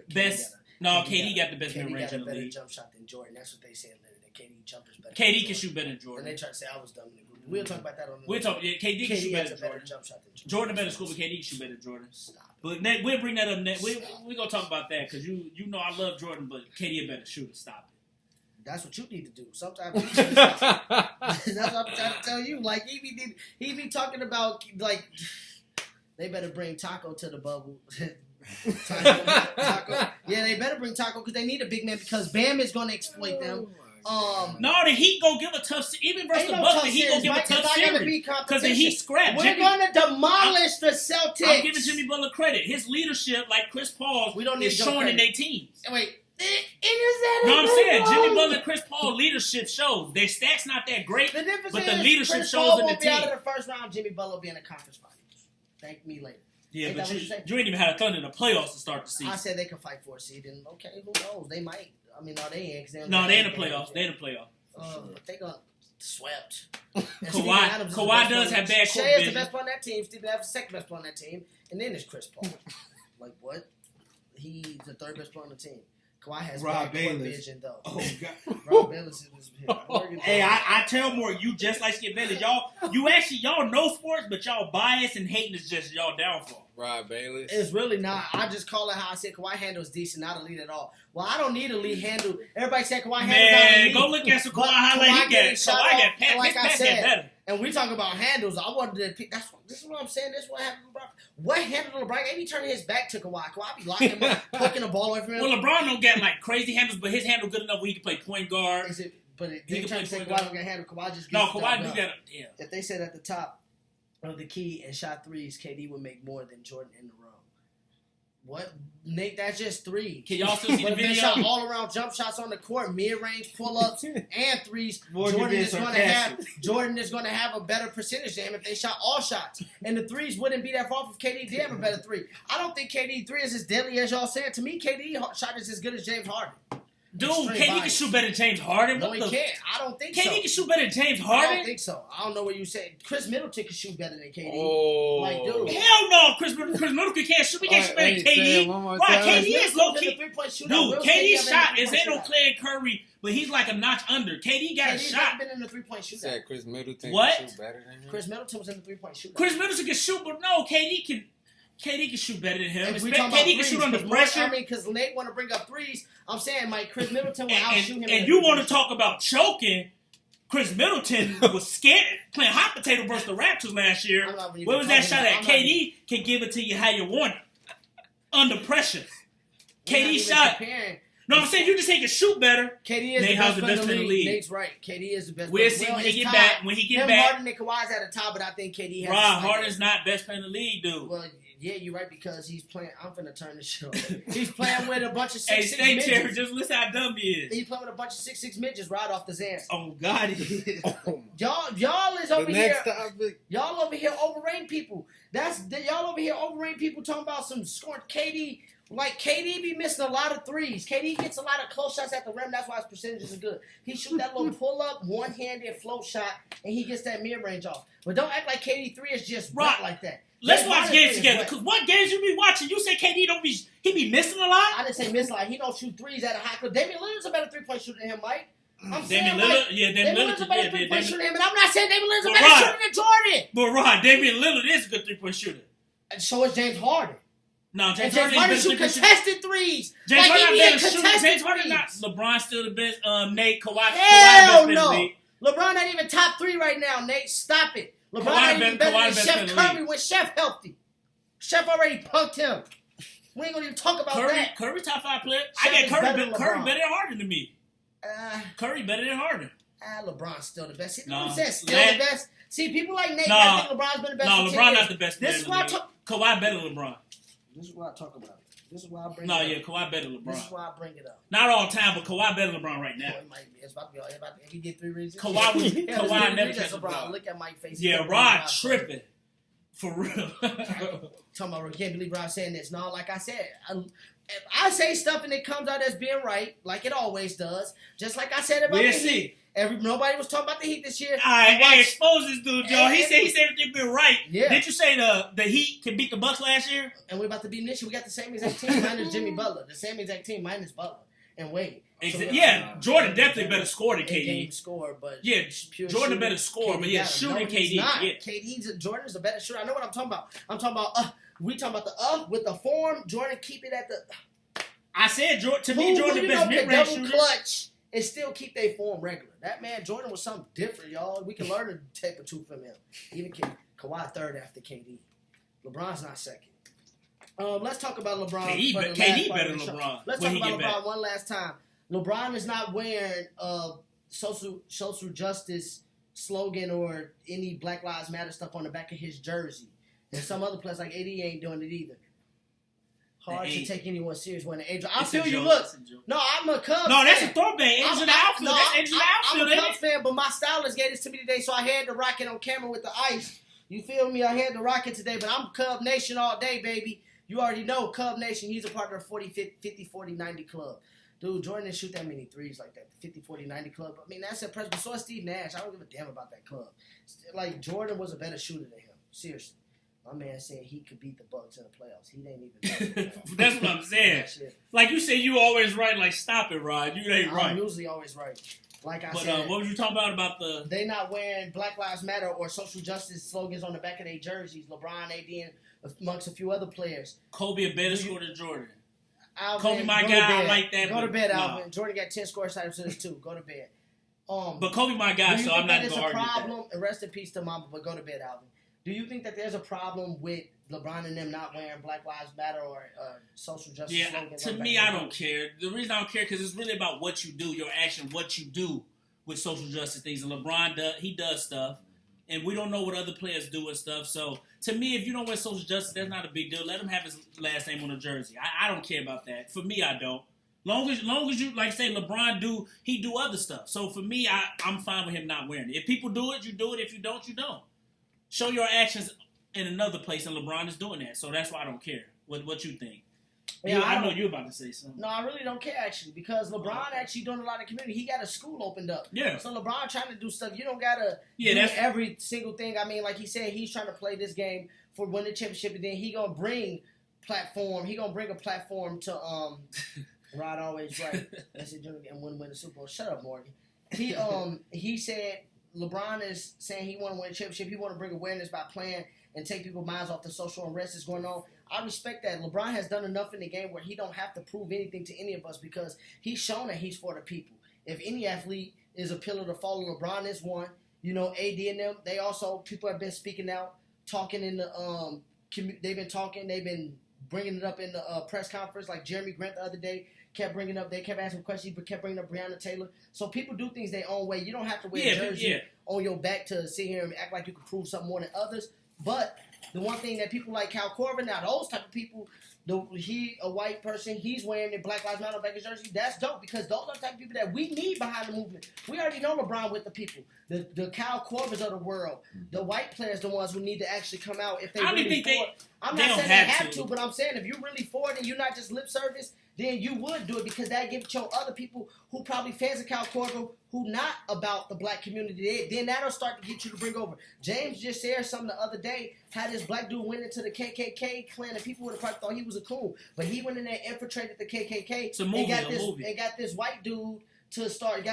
KD Best. No, KD got the best KD mid range got in a the better league. jump shot than Jordan. That's what they said. That KD jumper's better. KD than can shoot better than And Jordan. they tried to say I was dumb in the group. We'll talk about that on the We're talking. Yeah, KD can shoot KD better has a than better Jordan. jump shot than Jordan better score, but KD can shoot better than Jordan. Stop. But we'll bring that up next. We're gonna talk about that because you know I love Jordan, but KD a better shooter. Stop it. That's what you need to do. Sometimes you need to that's what I'm trying to tell you. Like he be talking about like they better bring Taco to the bubble. Taco. Yeah, they better bring Taco because they need a big man because Bam is going to exploit them. No, the Heat gonna give a tough. Even versus Ain't the no Bucks, tough the Heat series, gonna give a Mike. tough It's not gonna series be because the competition. Heat scrapped. We're going to demolish the Celtics. I'm giving Jimmy Butler credit. His leadership, like Chris Paul, We don't need is to go showing in credit. their teams. Wait. No, I'm saying Jimmy Butler and Chris Paul leadership shows. Their stats not that great, The difference but is the leadership Chris shows Paul in the won't be out team. of the first round. Jimmy Butler will be in the conference finals. Thank me later. Yeah, Ain't but that what you say? you ain't even had a Thunder in the playoffs to start the season. I said they can fight for a seed, and okay, who knows? They might. I mean, no, they ain't. 'Cause No, they in the playoffs. They in the playoffs. But they got swept. Kawhi does have bad court Shea is the vision. best player on that team. Stephen Adams is the second best player on that team, and then there's Chris Paul. Like what? He's the third best player on the team. Kawhi has Rob bad court Bayless. vision though. Oh God. Rob Bayless is Hey, I tell more. You just like Skip Bayless. Y'all know sports, but y'all bias and hating is just y'all downfall. Rob Bayless. It's really not. I just call it how I said. Kawhi handles decent, not elite at all. Well, I don't need elite handle. Everybody said Kawhi handles not Man, elite. go look at some Kawhi But highlight. He got getting shot Kawhi off, got and like I pass said, better. and we talk about handles. I wanted to pick. This is what I'm saying. This is what happened to LeBron. What handle LeBron? Ain't he turning his back to Kawhi? Kawhi be locking him up, poking the ball away from him. Well, LeBron don't get like crazy handles, but his handle good enough where he can play point guard. Is it? But He they can trying to play say point Kawhi don't get handled. Kawhi just gets No, the Kawhi job do done. got. Yeah. If they said at the top of the key and shot threes, KD would make more than Jordan in the row. What, Nate? That's just three. Can y'all still see But the if they video? shot all around jump shots on the court, mid range pull ups and threes, Morgan Jordan being is going to sarcastic. have a better percentage than him if they shot all shots. And the threes wouldn't be that far if KD did have a better three. I don't think KD three is as deadly as y'all said. To me, KD shot is as good as James Harden. Dude, extreme KD can bias. shoot better than James Harden. No, What he the? can't. I don't think KD so. can shoot better than James I Harden? don't think so. I don't know what you said. Chris Middleton can shoot better than KD. Oh. Like, dude. Hell no, Chris Middleton can't shoot. He can't shoot better than Say it KD. one more Right, time. KD is low key. Three-point shooter. Dude, Will KD's say shot he is never ain't been no a Clay Curry, but he's like a notch under. KD got a KD's shot. never been in the three-point shooter. Said Chris Middleton What? can shoot better than him. Chris Middleton was in the three-point shooter. Chris Middleton can shoot, but no, KD can shoot better than him. If we talking about KD can threes, shoot under 'cause pressure. I mean, because Nate want to bring up threes. I'm saying, Mike, Chris Middleton will outshoot him. And you want to talk about choking? Chris Middleton was scared playing hot potato versus the Raptors last year. I'm not even Where was that talking shot about- at? I'm not KD can give it to you how you want it. Under pressure. We're not KD even shot. comparing. No, I'm saying you just say can shoot better. KD is Nate the Howard's best the player best in player the in the league. league. Nate's right. KD is the best. We'll player. see when he it's get tied. back. When he get Him, back. Harden and Kawhi's at the top, but I think KD has. Ron a slight Harden's not best player in the league, dude. Well, yeah, you're right because he's playing. I'm finna turn this shit off. He's playing with a bunch of Hey, 6'6" stay chair. midgets. Just listen how dumb he is. He's playing with a bunch of 6'6" midgets right off the Zans. Oh God, he is. Y'all is The over next here. topic. Y'all over here overrating people. Y'all over here overrating people talking about some scoring. KD, like KD be missing a lot of threes. KD gets a lot of close shots at the rim. That's why his percentages are good. He shoot that little pull up, one handed float shot, and he gets that mid range off. But don't act like KD 3 is just Right. wet like that. Let's James watch Harden games is together. wet. Cause what games you be watching? You say KD don't be. He be missing a lot. I didn't say miss like he don't shoot threes at a high clip. Damian Lillard's a better 3-point shooter than him, Mike. I'm saying Damian like, Lillard, yeah, Damian Lillard's a Lillard, better yeah, 3-point Damian. shooter than him, and I'm not saying Damian Lillard's a But better Rod- shooter than Jordan. But Ron, Damian Lillard is a good 3-point shooter. And so is James Harden. No, And James James Harden Harden shoot is better. contested threes. James like Harden he better hit shooter. contested James Harden not. threes. LeBron still the best. Nate, Kawhi, Hell Kawhi best in the no. league. LeBron not even top 3 right now, Nate. Stop it. LeBron Kawhi ain't even better Kawhi than best Chef in the Curry league. when Chef healthy. Chef already punked him. We ain't gonna even talk about that. Curry top 5 player. Shaq I is got better Curry. than Curry LeBron. better than Harden to me. Uh, Curry better than Harden. LeBron's still the best. See, No. what I'm saying? Still Let- the best. See, people like Nate, No. I think LeBron's been the best. No, for 10 LeBron years. not the best player This in is the why I league. talk. Kawhi better than LeBron. This is why I talk about it. This is why I bring No, it yeah, up. Kawhi better than This is LeBron. why I bring it up. Not all time, but Kawhi better than LeBron right now. Boy, it might be. It's about to be. If he get 3 rings, Kawhi was- Yeah, Kawhi there's never three catch a LeBron. ball. Look at Mike's face. Yeah, He Rod LeBron. tripping. For real. Talking about, I can't believe Rod saying this. No, like I said, I say stuff and it comes out as being right, like it always does. Just like I said about We'll the see. Heat. Nobody was talking about the Heat this year. Alright, Watch- hey, expose this dude, Joe. He And- said everything been right. Yeah. Did you say the Heat can beat the Bucks last year? And we're about to be this year. We got the same exact team minus Jimmy Butler. The same exact team minus Butler and Wade. Yeah, Jordan definitely better score than Game KD. score, but Yeah, pure Jordan shooting, better score, but yeah, got him. shooting No, he's KD. not. Yeah. Jordan's a better shooter. I know what I'm talking about. I'm talking about we talking about the with the form. Jordan keep it at the. I said to Who me, Jordan you the know best can mid-range double shooter. clutch and still keep their form regular. That man Jordan was something different, y'all. We can learn a tape or two from him. Even Kawhi third after KD. LeBron's not second. Let's talk about LeBron. KD for the KD last part better of than the show. LeBron Let's when talk he about get LeBron back. one last time. LeBron is not wearing social justice slogan or any Black Lives Matter stuff on the back of his jersey. And some other players like AD ain't doing it either. Hard to AD. take anyone serious when the Angel. I It's a feel you. joke, Look, it's a joke. no, I'm a Cubs. No, that's a fan. throwback. Angels in the outfield. That's Angels in the outfield, I'm a ain't Cubs it? fan, but my stylist gave this to me today, so I had to rock it on camera with the ice. You feel me? I had to rock it today, but I'm Cub Nation all day, baby. You already know Cub Nation. He's a part of the 50, 40, 90 club. Dude, Jordan didn't shoot that many threes like that. The 50, 40, 90 club. I mean, that's impressive. But so is Steve Nash. I don't give a damn about that club. Like, Jordan was a better shooter than him. Seriously. My man said he could beat the Bucks in the playoffs. He ain't even. That's what I'm saying. Like you said, you always right. Like, stop it, Rod. You ain't I'm right. usually always right. Like I But said, what was you talking about the? they not wearing Black Lives Matter or social justice slogans on the back of their jerseys. LeBron, AD, and amongst a few other players. Kobe a better Do you- scorer than Jordan. Alvin, Kobe, my go to guy, I bed. like that, Go but to bed, nah. Alvin. Jordan got 10 scores titles to this too. Go to bed. But Kobe my guy, do you so think I'm that not is gonna a argue with that. problem? And rest in peace to Mama, but go to bed, Alvin. Do you think that there's a problem with LeBron and them not wearing Black Lives Matter or social justice Yeah, slogans? to on the me, back I of their don't care. The reason I don't care because it's really about what you do, your action, what you do with social justice things. And LeBron does stuff, and we don't know what other players do and stuff. So to me, if you don't wear social justice, that's not a big deal. Let him have his last name on the jersey. I don't care about that. For me, I don't. Long as you like say LeBron do other stuff. So for me, I'm fine with him not wearing it. If people do it, you do it. If you don't, you don't. Show your actions in another place, and LeBron is doing that. So that's why I don't care. What you think? Yeah, I know don't- you're about to say something. No, I really don't care actually because LeBron actually doing a lot of community. He got a school opened up. Yeah. So LeBron trying to do stuff. You don't gotta Yeah, do that's every single thing. I mean, like he said, he's trying to play this game for win the championship, and then he gonna bring platform. He gonna bring a platform to Rod always right. That's it, and win the Super Bowl. Shut up, Morgan. He said LeBron is saying he want to win a championship. He want to bring awareness by playing and take people's minds off the social unrest that's going on. I respect that. LeBron has done enough in the game where he don't have to prove anything to any of us because he's shown that he's for the people. If any athlete is a pillar to follow, LeBron is one. You know, AD and them, they also, people have been speaking out, talking in the, they've been talking, they've been bringing it up in the press conference, like Jeremy Grant the other day kept bringing up, they kept asking questions, but kept bringing up Breonna Taylor. So people do things their own way. You don't have to wear a jersey on your back to sit here and act like you can prove something more than others. But the one thing that people like Cal Corbin, now those type of people, he a white person, he's wearing the Black Lives Matter back his jersey. That's dope because those are the type of people that we need behind the movement. We already know LeBron with the people, the Cal Corbins of the world, the white players, the ones who need to actually come out if they I really think for it. I'm they not don't saying they have have to. to, but I'm saying if you're really for it and you're not just lip service, then you would do it because that gives your other people who probably fans of Cal Corbin who not about the black community, then that'll start to get you to bring over. James just shared something the other day, how this black dude went into the KKK clan and people would have probably thought he was a coon, but he went in there and infiltrated the KKK It's a movie, and got this white dude to start,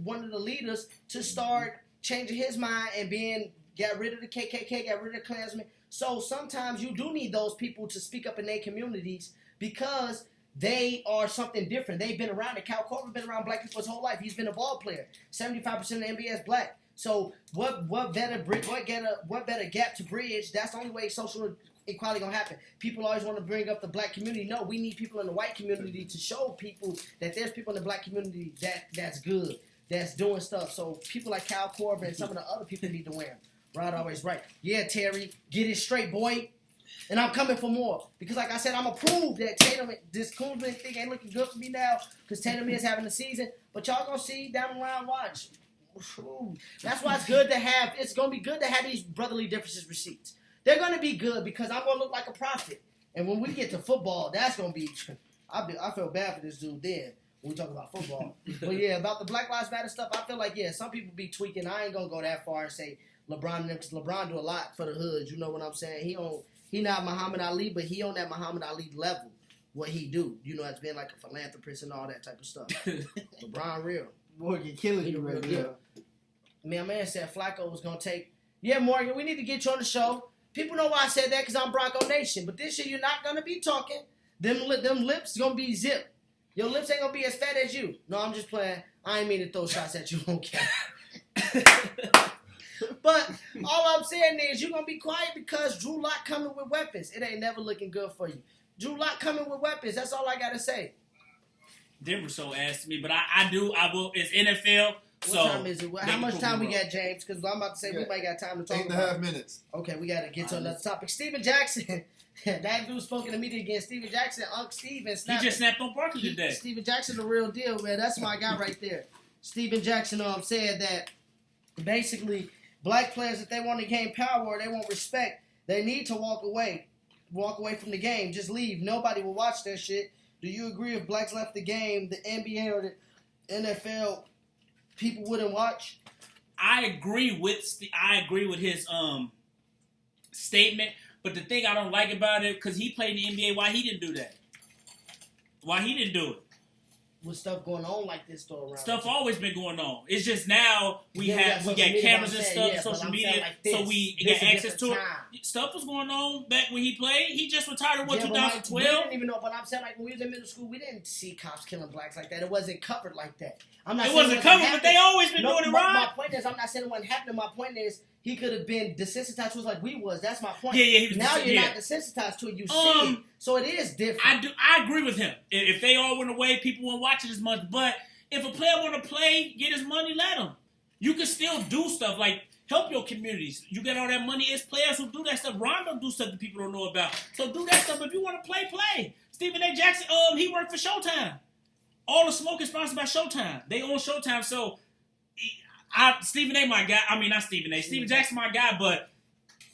one of the leaders to start changing his mind and got rid of the KKK, got rid of the Klansmen. So sometimes you do need those people to speak up in their communities because they are something different. They've been around it. Cal Corbin been around black people his whole life. He's been a ball player. 75% of the NBA is black. So what better gap to bridge? That's the only way social equality gonna happen. People always want to bring up the black community. No, we need people in the white community to show people that there's people in the black community that's good, that's doing stuff. So people like Cal Corbin and some of the other people need to wear them. Rod always right. Yeah, Terry, get it straight, boy. And I'm coming for more. Because like I said, I'm going to prove that Tatum, this Kuzma thing ain't looking good for me now. Because Tatum is having a season. But y'all going to see down the line, watch. Ooh. That's why it's going to be good to have these brotherly differences receipts. They're going to be good because I'm going to look like a prophet. And when we get to football, that's going to be, I feel bad for this dude then when we talk about football. But yeah, about the Black Lives Matter stuff, I feel like, yeah, some people be tweaking. I ain't going to go that far and say LeBron and them, because LeBron do a lot for the hood. You know what I'm saying? He not Muhammad Ali, but he on that Muhammad Ali level. What he do, you know, as being like a philanthropist and all that type of stuff. LeBron real. Morgan killing He you real right deal. now. Man said Flacco was gonna take. Yeah, Morgan, we need to get you on the show. People know why I said that because I'm Bronco Nation. But this year you're not gonna be talking. Them lips gonna be zipped. Your lips ain't gonna be as fat as you. No, I'm just playing. I ain't mean to throw shots at you. Okay. But all I'm saying is you're going to be quiet because Drew Lock coming with weapons. It ain't never looking good for you. Drew Lock coming with weapons. That's all I got to say. Denver so asked me, but I will. It's NFL. What time is it? How much time we got? got, James? Because I'm about to say we might got time to talk 8.5 about. minutes. Okay, we got to get to another topic. Steven Jackson. That dude spoke in the media again. Steven Jackson, Unc Steven. He just snapped on Barkley today. Steven Jackson, the real deal, man. That's my guy right there. Steven Jackson said that basically black players, if they want to gain power or they want respect, they need to walk away from the game. Just leave. Nobody will watch that shit. Do you agree if blacks left the game, the NBA or the NFL, people wouldn't watch? I agree with his statement, but the thing I don't like about it, because he played in the NBA, why he didn't do that? Why he didn't do it? With stuff going on like this though around. Stuff always been going on. It's just now we got got social media, cameras but and I'm stuff, saying, yeah, but social I'm media, saying like so this. we This got a access to it. different time. Stuff was going on back when he played. He just retired in Yeah, but like, we 2012. didn't even know. But I'm saying, like, when we was in middle school, we didn't see cops killing blacks like that. It wasn't covered like that. I'm not It saying wasn't covered, but they happening. always been doing it my right. point is, I'm not saying it wasn't happening. My point is, he could have been desensitized to it like we was. That's my point. Yeah, he was. Now you're yeah. not desensitized to it. You see it. So it is different. I agree with him. If they all went away, people won't watch it as much. But if a player want to play, get his money, let him. You can still do stuff like help your communities. You get all that money. It's players who do that stuff. Rondo do stuff that people don't know about. So do that stuff. If you want to play, play. Stephen A. Jackson, he worked for Showtime. All the smoke is sponsored by Showtime. They own Showtime. So Stephen A. my guy. I mean, not Stephen A. Steven Jackson my guy, but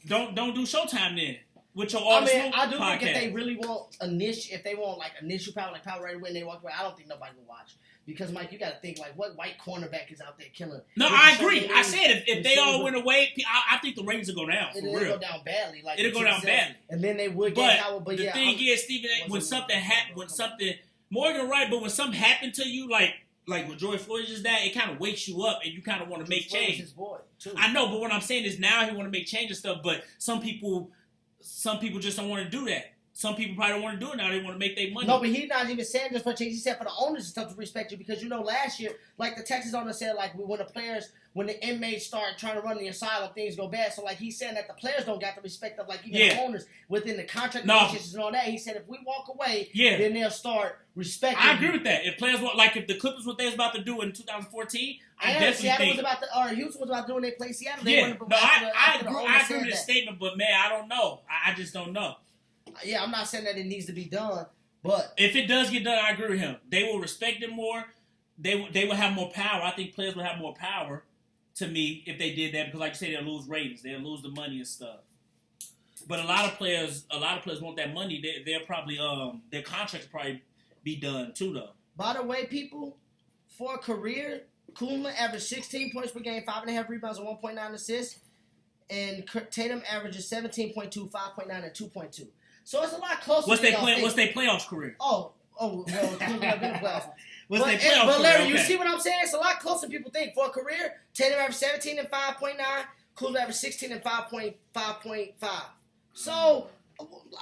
don't do Showtime then. with your I artist mean, I do podcast. think if they really want a niche, if they want like initial power, like power right away, and they walk away, I don't think nobody will watch. Because Mike, you got to think like what white cornerback is out there killing. No, With I the agree. show I said if they all receiver, went away, I think the ratings will go down for it'll real. go down badly. Like It'll go down badly. and then they would But get Howard. But the yeah, thing is, Stephen, when something happened, Morgan right, but when something happened to you, like when George Floyd just died, it kind of wakes you up and you kind of want to make change. His boy, too. I know, but what I'm saying is now he want to make change and stuff, but some people just don't want to do that. Some people probably don't want to do it now. They want to make their money. No, but he's not even saying this for change. He said for the owners and stuff to respect you because last year, like the Texas owner said, like when the inmates start trying to run the asylum, things go bad. So like he's saying that the players don't got the respect of like even the owners within the contract negotiations and all that. He said if we walk away, then they'll start respecting. I agree with that. If players want, like if the Clippers what they was about to do in 2014, I definitely Seattle think. was about to, or Houston was about to do when they played Seattle. They Yeah, went no, I after the agree. owner I said agree with the that. statement, but man, I don't know. I just don't know. Yeah, I'm not saying that it needs to be done, but If it does get done, I agree with him. They will respect him more. They will have more power. I think players will have more power to me if they did that because, like you say, they'll lose ratings, they'll lose the money and stuff. But a lot of players want that money. They'll probably their contracts will probably be done too, though. by the way, people, for a career, Kuzma averaged 16 points per game, 5.5 rebounds, and 1.9 assists, and Tatum averages 17.2, 5.9, and 2.2. So it's a lot closer. What's than their y'all think. What's their playoffs career? Well, Kuzma have been in the playoffs. What's but, their playoffs but Larry, career? you Okay. see what I'm saying? It's a lot closer than people think. For a career, Tatum averaged 17 and 5.9. Kuzma averaged 16 and 5.5. So,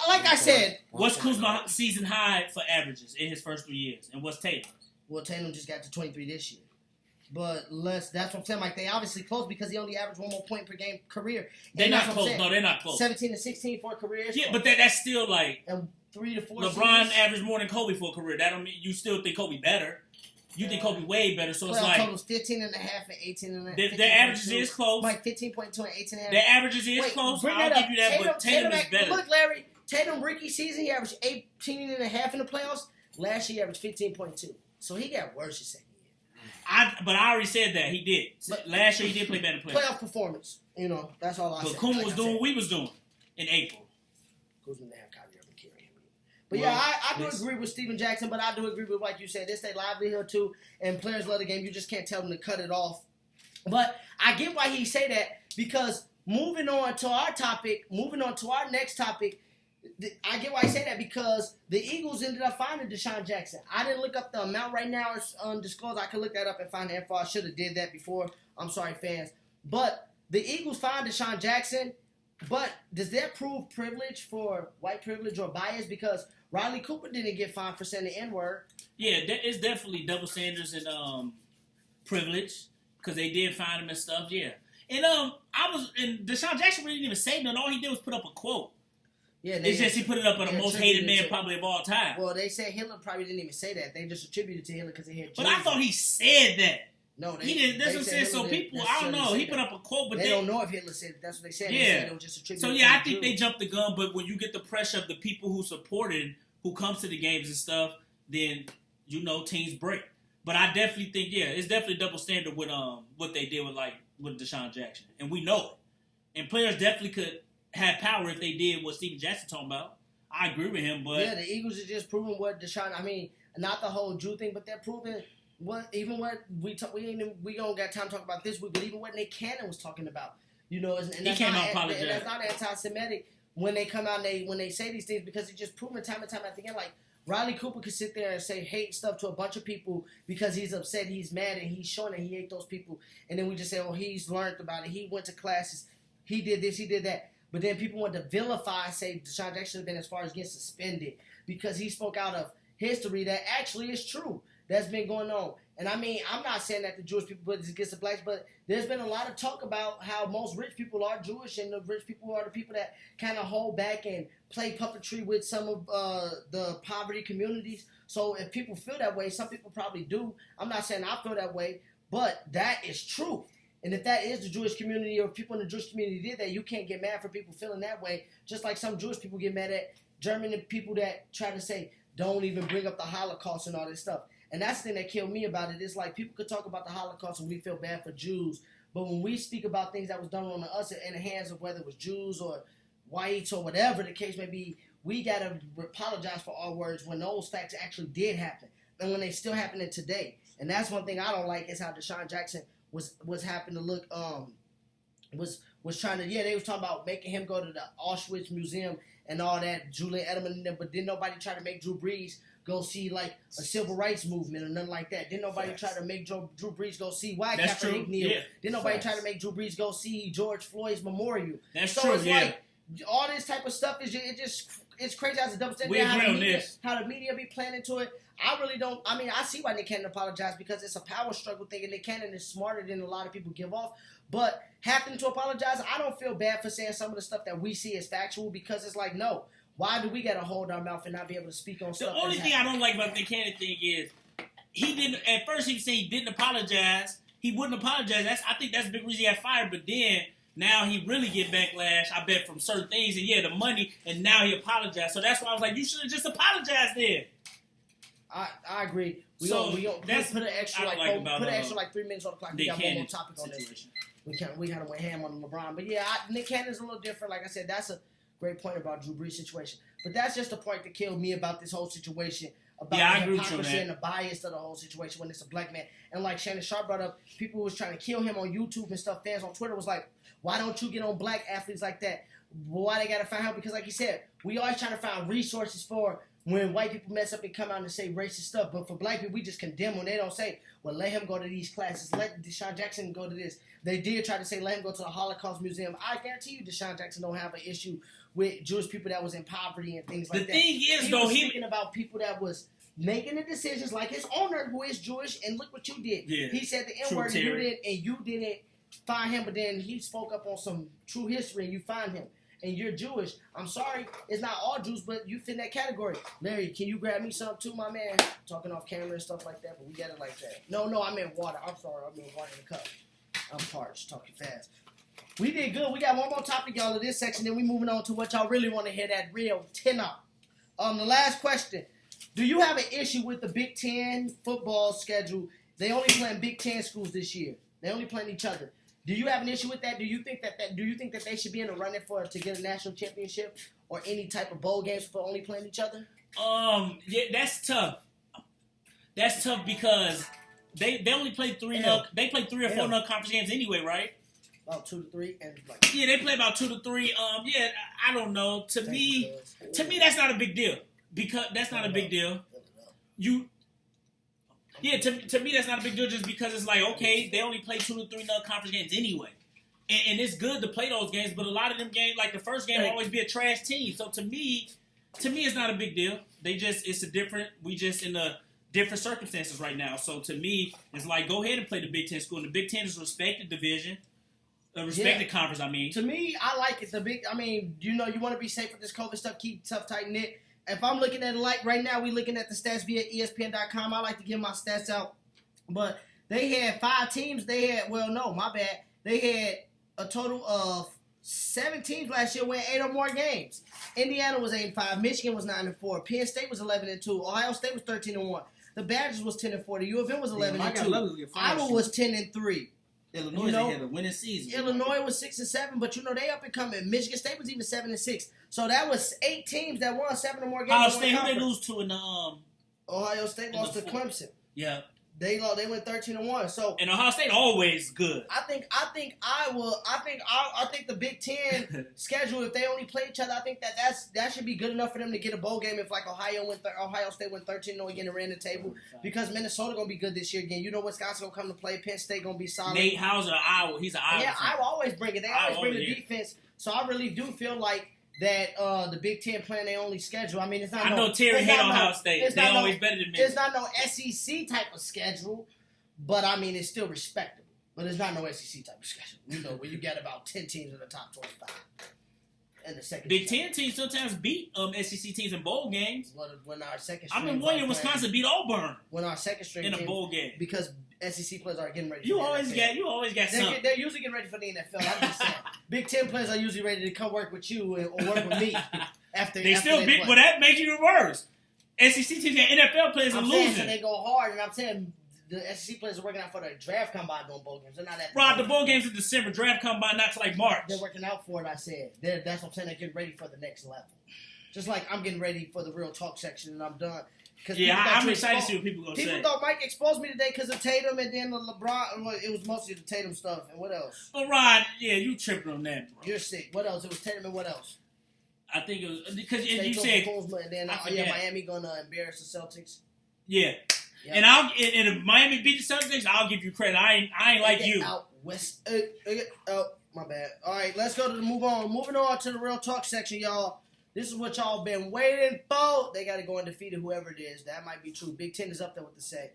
like I said, What's Kuzma season high for averages in his first 3 years, and what's Tatum? well, Tatum just got to 23 this year. But that's what I'm saying. Like, they obviously close because he only averaged 1 more point per game career. They're And not that's what I'm close. saying. No, they're not close. 17 and 16 for a career. is Yeah, close. but that's still like And 3 to 4 LeBron seasons. averaged more than Kobe for a career. That don't mean you still think Kobe better. You think Kobe way better. So it's Playoff like totals 15 and a half and 18 and a half. their averages is close. Like 15.2 and 18 and a half. Their averages is Wait, close. bring I'll that give you that, but Tatum is better. Look, Larry, Tatum rookie season, he averaged 18 and a half in the playoffs. Last year, he averaged 15.2. So he got worse the second year. But I already said that he did. But- Last year he did play better in playoffs. Playoff performance. That's all I But said. Kuma Like was I doing said. what we was doing in April. Kuzma didn't have Kyrie Irving carrying him. But Well, yeah, I do this- agree with Steven Jackson, but I do agree with like you said. It's their livelihood too, and players love the game. You just can't tell them to cut it off. But I get why he say that because moving on to our next topic, I get why I say that because the Eagles ended up finding Deshaun Jackson. I didn't look up the amount right now. It's undisclosed. I could look that up and find the info. I should have did that before. I'm sorry, fans. But the Eagles found Deshaun Jackson. But does that prove privilege for white privilege or bias? Because Riley Cooper didn't get fined for saying the N-word. Yeah, it's definitely double standards and privilege because they did find him and stuff. Yeah, and Deshaun Jackson really didn't even say nothing. All he did was put up a quote. Yeah, It's just he put it up on the they most hated attributed man to- probably of all time. Well, they said Hitler probably didn't even say that. They just attributed to Hitler because he had. But I thought he said that. No, He didn't. That's what I'm saying. So people, I don't know. He put up a quote, but They don't know if Hitler said it. That's what they said. They Yeah. said it was just attributed. So to yeah, I the think Jews. they jumped the gun. But when you get the pressure of the people who supported, who comes to the games and stuff, then teams break. But I definitely think it's definitely double standard with what they did with Deshaun Jackson, and we know it. And players definitely could have power if they did what Steven Jackson talking about. I agree with him, but Yeah, the Eagles are just proving what Deshaun. I mean, not the whole Jew thing, but they're proving what we don't got time to talk about this week, but even what Nick Cannon was talking about. And He that's came not, out apologized. and that's not anti-Semitic when they come out and when they say these things because it's just proven time and time again. Like Riley Cooper could sit there and say hate stuff to a bunch of people because he's upset, he's mad, and he's showing that he hate those people. And then we just say, oh, he's learned about it. He went to classes. He did this. He did that. But then people want to vilify, say Deshaun Jackson has been as far as getting suspended because he spoke out of history that actually is true. That's been going on. And I mean, I'm not saying that the Jewish people put this against the blacks, but there's been a lot of talk about how most rich people are Jewish, and the rich people are the people that kind of hold back and play puppetry with some of the poverty communities. So if people feel that way, some people probably do. I'm not saying I feel that way, but that is true. And if that is the Jewish community or people in the Jewish community did that, you can't get mad for people feeling that way. Just like some Jewish people get mad at German people that try to say, don't even bring up the Holocaust and all this stuff. And that's the thing that killed me about it. It's like people could talk about the Holocaust and we feel bad for Jews. But when we speak about things that was done on us in the hands of whether it was Jews or whites or whatever the case may be, we gotta apologize for our words when those facts actually did happen and when they still happening today. And that's one thing I don't like is how Deshaun Jackson was happening to look was trying to they was talking about making him go to the Auschwitz Museum and all that, Julian Edelman, but didn't nobody try to make Drew Brees go see like a civil rights movement or nothing like that. Didn't nobody try to make Drew Brees go see why Kaepernick kneel. Yeah. Didn't nobody try to make Drew Brees go see George Floyd's memorial. That's so true. it's Yeah. like all this type of stuff is it's crazy as a double standard. We agree on this. How the media be playing into it. I really don't. I mean, I see why Nick Cannon apologized because it's a power struggle thing, and Nick Cannon is smarter than a lot of people give off. But having to apologize, I don't feel bad for saying some of the stuff that we see as factual because it's like, no, why do we got to hold our mouth and not be able to speak on The stuff? only thing I don't like about the Cannon thing is he didn't. At first, he was saying he didn't apologize. He wouldn't apologize. I think that's the big reason he got fired. But then now he really get backlash. I bet from certain things and the money. And now he apologized. So that's why I was like, you should have just apologized then. I agree. We So, don't that's put an extra I like, like about, put an extra like 3 minutes on the clock. We Nick got one more Cannon topic on this. situation. We kind of went ham on LeBron, but yeah, Nick Cannon's a little different. Like I said, that's a great point about Drew Brees' situation. But that's just the point that killed me about this whole situation, about Yeah, I the agree with you, hypocrisy man. and the bias of the whole situation when it's a black man. And like Shannon Sharp brought up, people who was trying to kill him on YouTube and stuff. Fans on Twitter was like, "Why don't you get on black athletes like that? Why they gotta find help?" Because like you said, we always trying to find resources for when white people mess up and come out and say racist stuff. But for black people, we just condemn when they don't say, well, let him go to these classes. Let Deshaun Jackson go to this. They did try to say, let him go to the Holocaust Museum. I guarantee you Deshaun Jackson don't have an issue with Jewish people that was in poverty and things like The that. thing is, He though, was he speaking about people that was making the decisions like his owner who is Jewish, and look what you did. Yeah. He said the True, N-word and Terry. you didn't find him, but then he spoke up on some true history and you find him. And you're Jewish. I'm sorry, it's not all Jews, but you fit in that category. Larry, can you grab me some too, my man? Talking off camera and stuff like that, but we get it like that. No, I meant water. I'm sorry, I meant water in the cup. I'm parched, talking fast. We did good. We got one more topic, y'all, in this section, then we moving on to what y'all really want to hear, that real tenor. The last question. Do you have an issue with the Big Ten football schedule? They only playing Big Ten schools this year. They only playing each other. Do you have an issue with that? Do you think that they should be in the running to get a national championship or any type of bowl games for only playing each other? Yeah, that's tough. That's tough because they only play they play 3 or 4 non-conference games anyway, right? About 2 to 3 and like. Yeah, they play about 2 to 3. Yeah, I don't know. To me, that's not a big deal because that's not a big deal. To me, that's not a big deal just because it's like, okay, they only play 2 to 3 non-conference games anyway. And it's good to play those games, but a lot of them games, like the first game, will always be a trash team. So to me, it's not a big deal. We just in the different circumstances right now. So to me, it's like, go ahead and play the Big Ten school. And the Big Ten is a respected division, a respected conference, I mean. To me, I like it. You want to be safe with this COVID stuff, keep tough, tight knit. If I'm looking at it like right now, we looking at the stats via ESPN.com. I like to give my stats out. But they had 5 teams. They had a total of 7 teams last year winning 8 or more games. Indiana was 8-5. Michigan was 9-4. Penn State was 11-2. Ohio State was 13-1. The Badgers was 10-4. The U of M was 11-2. Iowa was 10-3. Illinois had a winning season. Illinois was 6-7, but they up and coming. Michigan State was even 7-6. So that was 8 teams that won 7 or more games. Ohio State, who they lose to in the Ohio State lost to Clemson. Yeah. They went 13-1. So and Ohio State always good. I think the Big Ten schedule, if they only play each other, I think that should be good enough for them to get a bowl game. If like Ohio State went 13-0 again and ran the table, because Minnesota gonna be good this year again. Wisconsin gonna come to play. Penn State gonna be solid. Nate Hauser, Iowa, he's an Iowa. Yeah, fan. Iowa always bring it. They always bring the defense. So I really do feel like that the Big Ten playing their only schedule. I mean, it's not. I know Terry hate Ohio State. They always better than me. It's not no SEC type of schedule, but I mean it's still respectable. But it's not no SEC type of schedule. Where you get about 10 teams in the top 25. And the second Big Ten teams sometimes beat SEC teams in bowl games. When our second I string mean, one year Wisconsin beat Auburn when our second string in a bowl game. because SEC players are getting ready. You for always the NFL. got something. They're usually getting ready for the NFL. I'm just saying. Big Ten players are usually ready to come work with you or work with me after. They still they beat, play. but that makes it worse. SEC teams and NFL players are I'm saying losing. so they go hard, and I'm saying the SEC players are working out for the draft combine doing bowl games. They're not at Bro, the bowl games in December, draft combine not till like March. They're working out for it, I said. That's what I'm saying. They're getting ready for the next level. Just like I'm getting ready for the real talk section and I'm done. Yeah, I'm excited to see what people gonna say. People thought Mike exposed me today because of Tatum and then the LeBron. Well, it was mostly the Tatum stuff. And what else? But Rod, yeah, you tripping on that, bro. You're sick. What else? It was Tatum and what else? I think it was because Stay you close said to Kuzma, and then Miami gonna embarrass the Celtics. yeah. Yep. And if Miami beat the Celtics, I'll give you credit. I ain't like you. Out west. Oh, my bad. All right, let's go to move on. Moving on to the real talk section, y'all. This is what y'all been waiting for. They got to go undefeated, whoever it is. That might be true. Big Ten is up there with the say.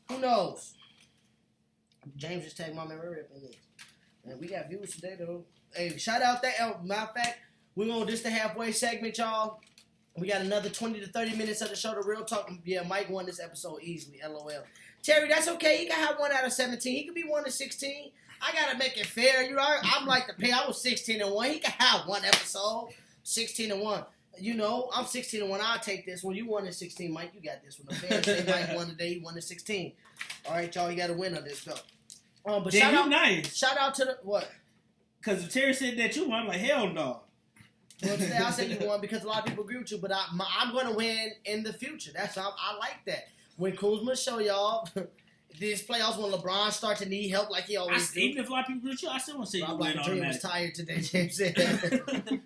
Who knows? James just tagged my man Rip in this. And we got views today, though. Hey, shout out that. Matter of fact, we're going to this the halfway segment, y'all. We got another 20 to 30 minutes of the show to real talk. Yeah, Mike won this episode easily. LOL. Terry, that's okay. He can have 1 out of 17. He could be 1 to 16. I gotta make it fair. You know, I'm like the pay. I was 16-1. He can have 1 episode. 16-1. You know, I'm 16-1. I'll take this one. You won at 16, Mike. You got this one. The fans say Mike won today. He won at 16. All right, y'all. You got to win on this though. But nice. Shout out to the what? Because if Terry said that you won, I'm like, hell no. Well, today I said you won because a lot of people agree with you, but I'm going to win in the future. That's how I like that. When Kuzma show y'all these playoffs, when LeBron starts to need help like he always do. Even if a lot of people agree with you, I still want to say you win Dream was automatic. tired today, James said.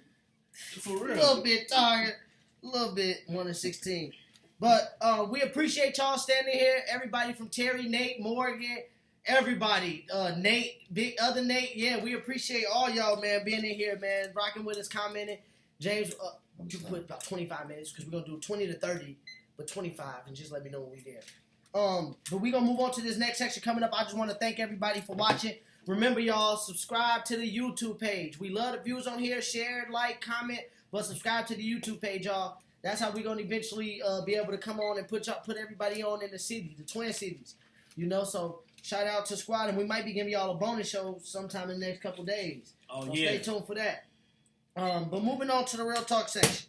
For real. A little bit tired. A little bit 1 to 16. But we appreciate y'all standing here. Everybody from Terry, Nate, Morgan, everybody. Nate, big other Nate. Yeah, we appreciate all y'all, man, being in here, man. Rocking with us, commenting. James, you put about 25 minutes because we're going to do 20 to 30, but 25, and just let me know when we're there. But we're going to move on to this next section coming up. I just want to thank everybody for watching. Remember, y'all, subscribe to the YouTube page. We love the views on here. Share, like, comment, but subscribe to the YouTube page, y'all. That's how we're going to eventually be able to come on and put everybody on in the city, the Twin Cities. You know, so shout out to Squad, and we might be giving y'all a bonus show sometime in the next couple days. Oh, so yeah. stay tuned for that. But moving on to the real talk section.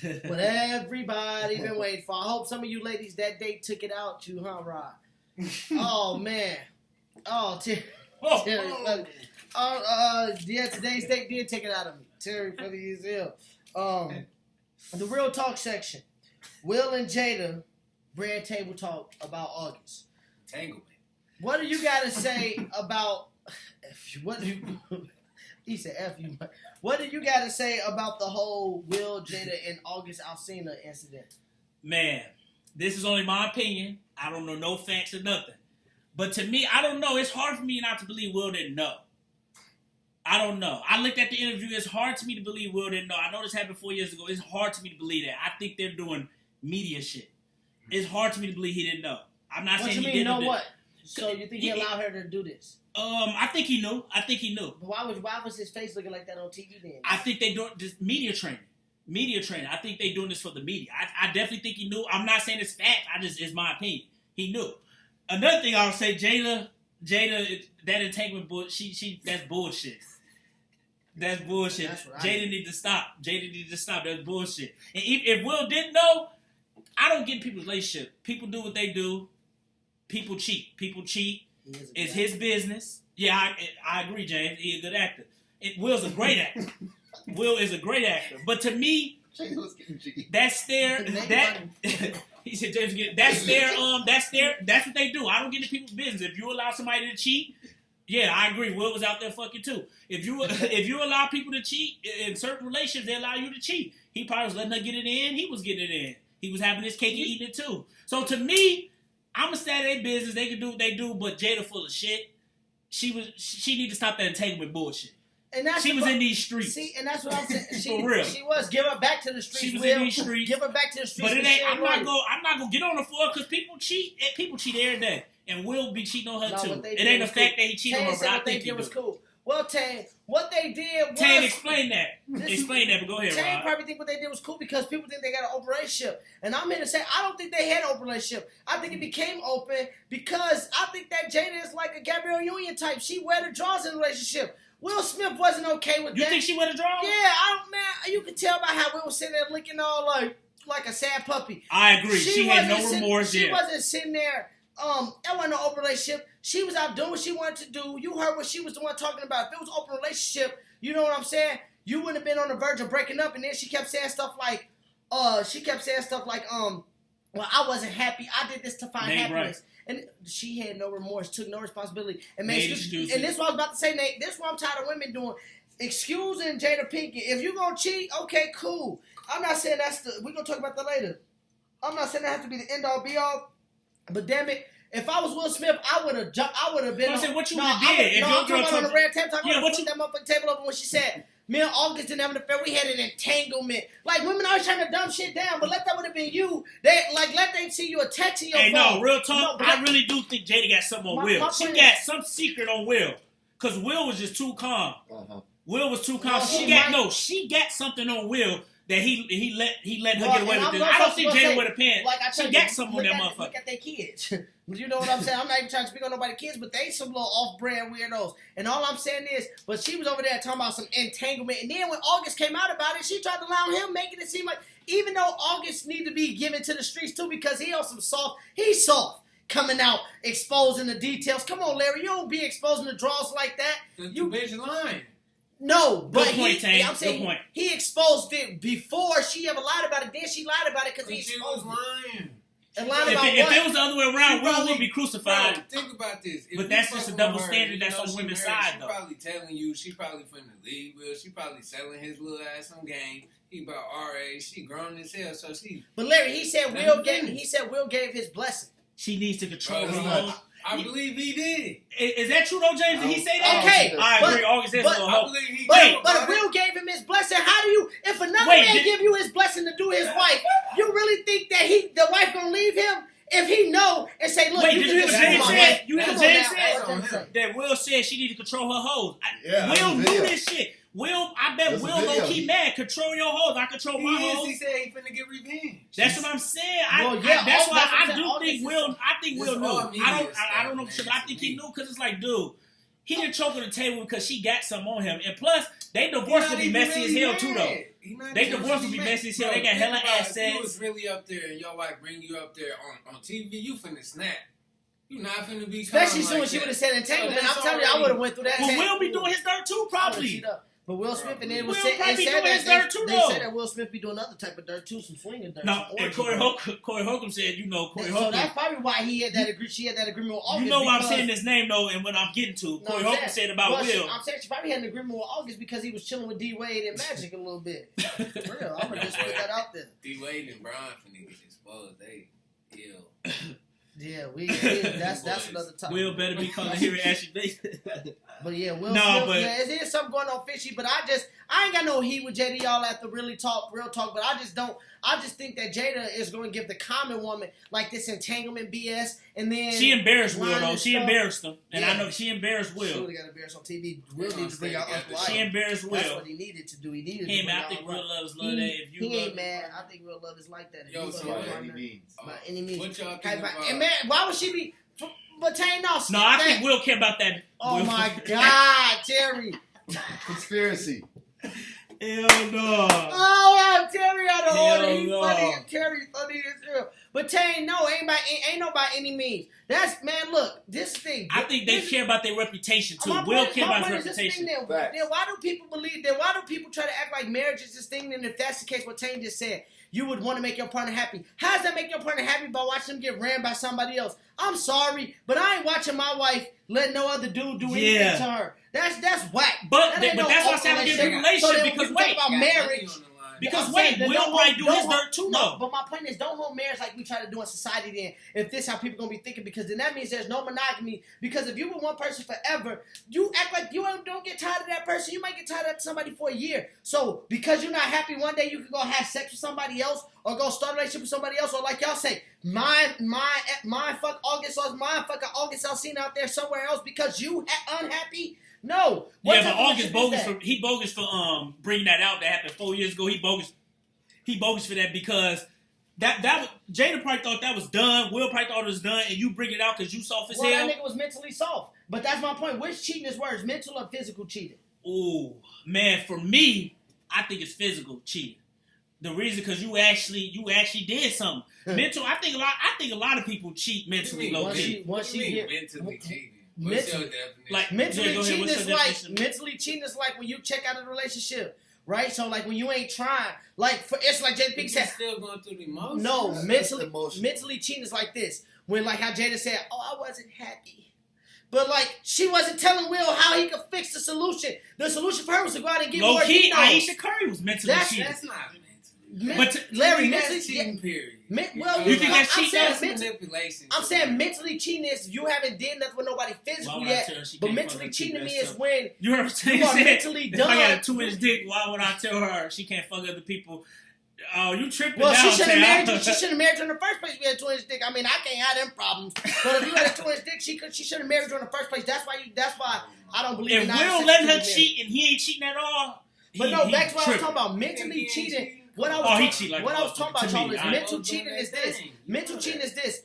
What everybody been waiting for. I hope some of you ladies that date took it out you, huh, Rod? Oh, man. Oh, Terry. Yeah, today's date did take it out of me. Terry funny as hell. The real talk section. Will and Jada, Bread Table Talk about August. Entanglement. What do you got to say about... He said F you. What do you got to say about the whole Will, Jada, and August Alsina incident? Man, this is only my opinion. I don't know no facts or nothing. But to me, I don't know. It's hard for me not to believe Will didn't know. I don't know. I looked at the interview. It's hard to me to believe Will didn't know. I know this happened 4 years ago. It's hard to me to believe that. I think they're doing media shit. It's hard to me to believe he didn't know. I'm not saying he didn't know. What? So you think he allowed her to do this? I think he knew. But why was his face looking like that on TV then? I think they doing this media training. I think they doing this for the media. I definitely think he knew. I'm not saying it's fact. It's my opinion. He knew. Another thing I would say, Jada, that entanglement bullshit. That's bullshit. That's bullshit. Jada need to stop. That's bullshit. And if Will didn't know, I don't get people's relationship. People do what they do. People cheat. It's his business. Yeah, I agree, James. He's a good actor. Will's a great actor. Will is a great actor. But to me, that's their he said James that's what they do. I don't get into people's business. If you allow somebody to cheat, yeah, I agree. Will was out there fucking too. If you allow people to cheat in certain relations, they allow you to cheat. He probably was letting her get it in. He was getting it in. He was having his cake and eating it too. So to me, I'm gonna stay in their business. They can do what they do, but Jada full of shit. She need to stop that entanglement bullshit. And that's she was in these streets. See, and that's what I'm saying. For real. She was. Give her back to the streets. She was in these streets. Give her back to the streets. But it ain't. I'm not gonna get on the floor because people cheat. People cheat every day, and Will be cheating on her too. It ain't the fact that he cheated on her, but I think he was cool. Well, Tane, what they did was... Tane, explain that. Explain that, but go ahead, Tane Rob. probably think what they did was cool because people think they got an open relationship. And I'm here to say, I don't think they had an open relationship. I think it became open because I think that Jada is like a Gabrielle Union type. She wear the draws in a relationship. Will Smith wasn't okay with that. You think she wear the draws? Yeah, man, you can tell by how Will was sitting there looking all like, like a sad puppy. I agree. She had no wasn't remorse. She Yeah. wasn't sitting there. That wasn't an open relationship. She was out doing what she wanted to do. You heard what she was the one talking about. If it was an open relationship, you know what I'm saying? You wouldn't have been on the verge of breaking up. And then she kept saying stuff like, well, I wasn't happy. I did this to find Nate, happiness. And she had no remorse, took no responsibility, and Made made excuses. And this is what I was about to say, Nate. This is what I'm tired of women doing. Excusing Jada Pinkett. If you gonna cheat, okay, cool. I'm not saying we're gonna talk about that later. I'm not saying that has to be the end all be all. But damn it, if I was Will Smith, I would have jumped. I would have been. I'm saying what you no, would have did. If I'm your talking girl about on the told red table talk. Yeah, I would what have you- put that motherfucking table over when she said, me and August didn't have an affair. We had an entanglement. Like, women always trying to dumb shit down, but let that would have been you. Let them see you a text in your Hey, phone. no, real talk. No, I really do think Jada got something on My Will. She point got is- some secret on Will. Because Will was just too calm. Uh-huh. Will was too calm. No, She got something on Will that he let her Well, get away and with I'm it. I don't think gonna Jada say, would have panned. Like I She told got you, something on that motherfucker. Look at their kids. You know what I'm saying? I'm not even trying to speak on nobody's kids, but they some little off-brand weirdos. And all I'm saying is, but she was over there talking about some entanglement. And then when August came out about it, she tried to allow him, making it seem like, even though August need to be given to the streets too, because he's soft. Coming out, exposing the details. Come on, Larry, you don't be exposing the draws like that. You bitch lying. No, but Good point, Tane. I'm saying Good point. he exposed it before she ever lied about it. Then she lied about it because he She was exposed it. lying. And lied If about it what? was the other way around, She Will probably- would be crucified. Bro, think about this. If But you that's just a fucking double with her, standard you that's know on she women's married, side, she though. probably telling you she probably finna leave Will. She probably selling his little ass some game. He about RA. She grown as hell, so she. But Larry, he said Let Will me gave. finish. He said Will gave his blessing. She needs to control Bro, her that's own. not- I believe he did. Is that true though, James? Did he say that? Okay, I but- agree. August is a but- little I hoe. believe he But did. if Will gave him his blessing, how do you? If another Wait, man did- give you his blessing to do his wife, you really think that the wife gonna leave him? If he know and say, look, Wait, you did can you hear just what be James my said? wife. You hear Come what on James now, said? that's what I'm That's saying. That Will said she need to control her hoes. Yeah, Will that's a knew video. this shit. I bet That's a Will gonna video. keep mad. Control your hoes. I control my He hoes. said he finna get revenge. That's what I'm saying. Well, yeah, that's all- why that's what I'm I saying. do All think this Will. is- I think This Will is knew. all I media don't know stuff, shit, man, but I think to he me. knew because it's like, dude, he didn't choke her to the table because she got something on him, and plus they divorce would be messy as hell too, though. They divorce would be messy as hell. They got hella If assets. you was really up there and your wife bring you up there on TV, you finna snap. You not finna be calm Especially soon like as she that. would have said entanglement. So that's I'm telling you, I would have went through that. Well, too. Will be doing his dirt too, probably. But Will Smith and then Will was said, probably it be said doing that his dirt too, they though. said that Will Smith be doing other type of dirt too, some swinging dirt. No, some and orgy Corey Holcomb said, Corey So Holcomb. that's probably why he had that she had that agreement with August. You know why I'm because- saying his name though, and what I'm getting to. No, Corey I'm Holcomb saying- said about well, Will. I'm saying she probably had an agreement with August because he was chilling with D Wade and Magic a little bit. For real, I'm gonna just put that out there. D Wade and Brian finna get exposed. They ill. Yeah, that's another topic. Will better be calling here at Ashley Bates. But yeah, Will No, Smith, but- yeah, there's something going on fishy, but I ain't got no heat with Jada. Y'all have to really talk, real talk, but I just think that Jada is going to give the common woman like this entanglement BS, and then She embarrassed Will lying though. and She stuff. embarrassed him, and I Yeah. know she embarrassed She Will. really got embarrassed on TV. Will need to bring out Uncle She Ike. embarrassed That's Will. what he needed to do. He needed Hey to man, bring I think out Will Uncle Ike. loves love that. If you He love ain't mad. I think real love is like that. If Yo, you so love what her, By any means. by any means. What y'all Hey, think but- about? and man, why would she be? But Tane, no, skip No, I that. think Will care about that. Oh Will. my God, Terry. Conspiracy. Hell no. Oh, Terry out of Hell order. He no. funny. Terry funny as hell. But Tane, no, ain't no by any means. That's man. Look, this thing. I think they this- care about their reputation too. My Will point- care my about his point is this thing reputation. then why do people believe that? Why do people try to act like marriage is this thing? And if that's the case, what Tane just said, you would want to make your partner happy. How does that make your partner happy by watching them get ran by somebody else? I'm sorry, but I ain't watching my wife let no other dude do anything Yeah. to her. That's whack. But That ain't that's why I said open I get a relationship. relationship So then because we can wait, talk about marriage. because I'm wait, saying that Will don't might hold- do don't his hold- dirt too no, though. but my point is, don't hold marriage like we try to do in society then. If this how people gonna be thinking, because then that means there's no monogamy. Because if you with one person forever, you act like you don't get tired of that person. You might get tired of somebody for a year. So because you're not happy one day, you can go have sex with somebody else or go start a relationship with somebody else, or like y'all say, mine fuck August or mine fuck August Alsina out there somewhere else because you unhappy. No. What Yeah, type but of August relationship is bogus that? for bogus for bringing that out that happened 4 years ago. He bogus for that because that was Jada probably thought that was done. Will probably thought it was done, and you bring it out because you soft as Well, hell. that nigga was mentally soft. But that's my point. Which cheating is worse, mental or physical cheating? Ooh, man, for me, I think it's physical cheating The reason because you actually did something. Mental. I think a lot of people cheat mentally. Low key. Once you get mentally cheating. Mental- What's your definition? Like mentally yeah, go ahead. cheating What's is your like definition? mentally cheating is like when you check out of the relationship, right? So like when you ain't trying, like it's like Jada You Pinkett said. still going through the emotions. No, That's emotional. mentally cheating is like this. When like how Jada said, "Oh, I wasn't happy," but like she wasn't telling Will how he could fix the solution. The solution for her was to go out and get Low more key, Dino. Aisha Curry was mentally cheating. That's not mentally. Larry, That's mentally cheating, period. well, You think that's I'm cheating? saying That's mentally. manipulation. I'm saying mentally cheating is you haven't did nothing with nobody Why physical would I yet. tell her she But can't mentally fuck her cheating to two me best is self? when You heard what I'm saying? you are Said, mentally if I done. got a 2-inch dick, why would I tell her she can't fuck other people? Oh, you tripping Well, now, she should have married Tam. you. She should have married you in the first place. If you had a 2-inch dick. I mean, I can't have them problems. But if you had a 2-inch dick, she should have married you in the first place. That's why I don't believe If in Will letting her cheat and he ain't cheating at all, But no, he back to what I was tripping. talking about. Mentally cheating. What I was Oh, he talking, cheat like what a I was motherfucker. talking about, To me, y'all, is I- mental cheating is this. Mental cheating is this.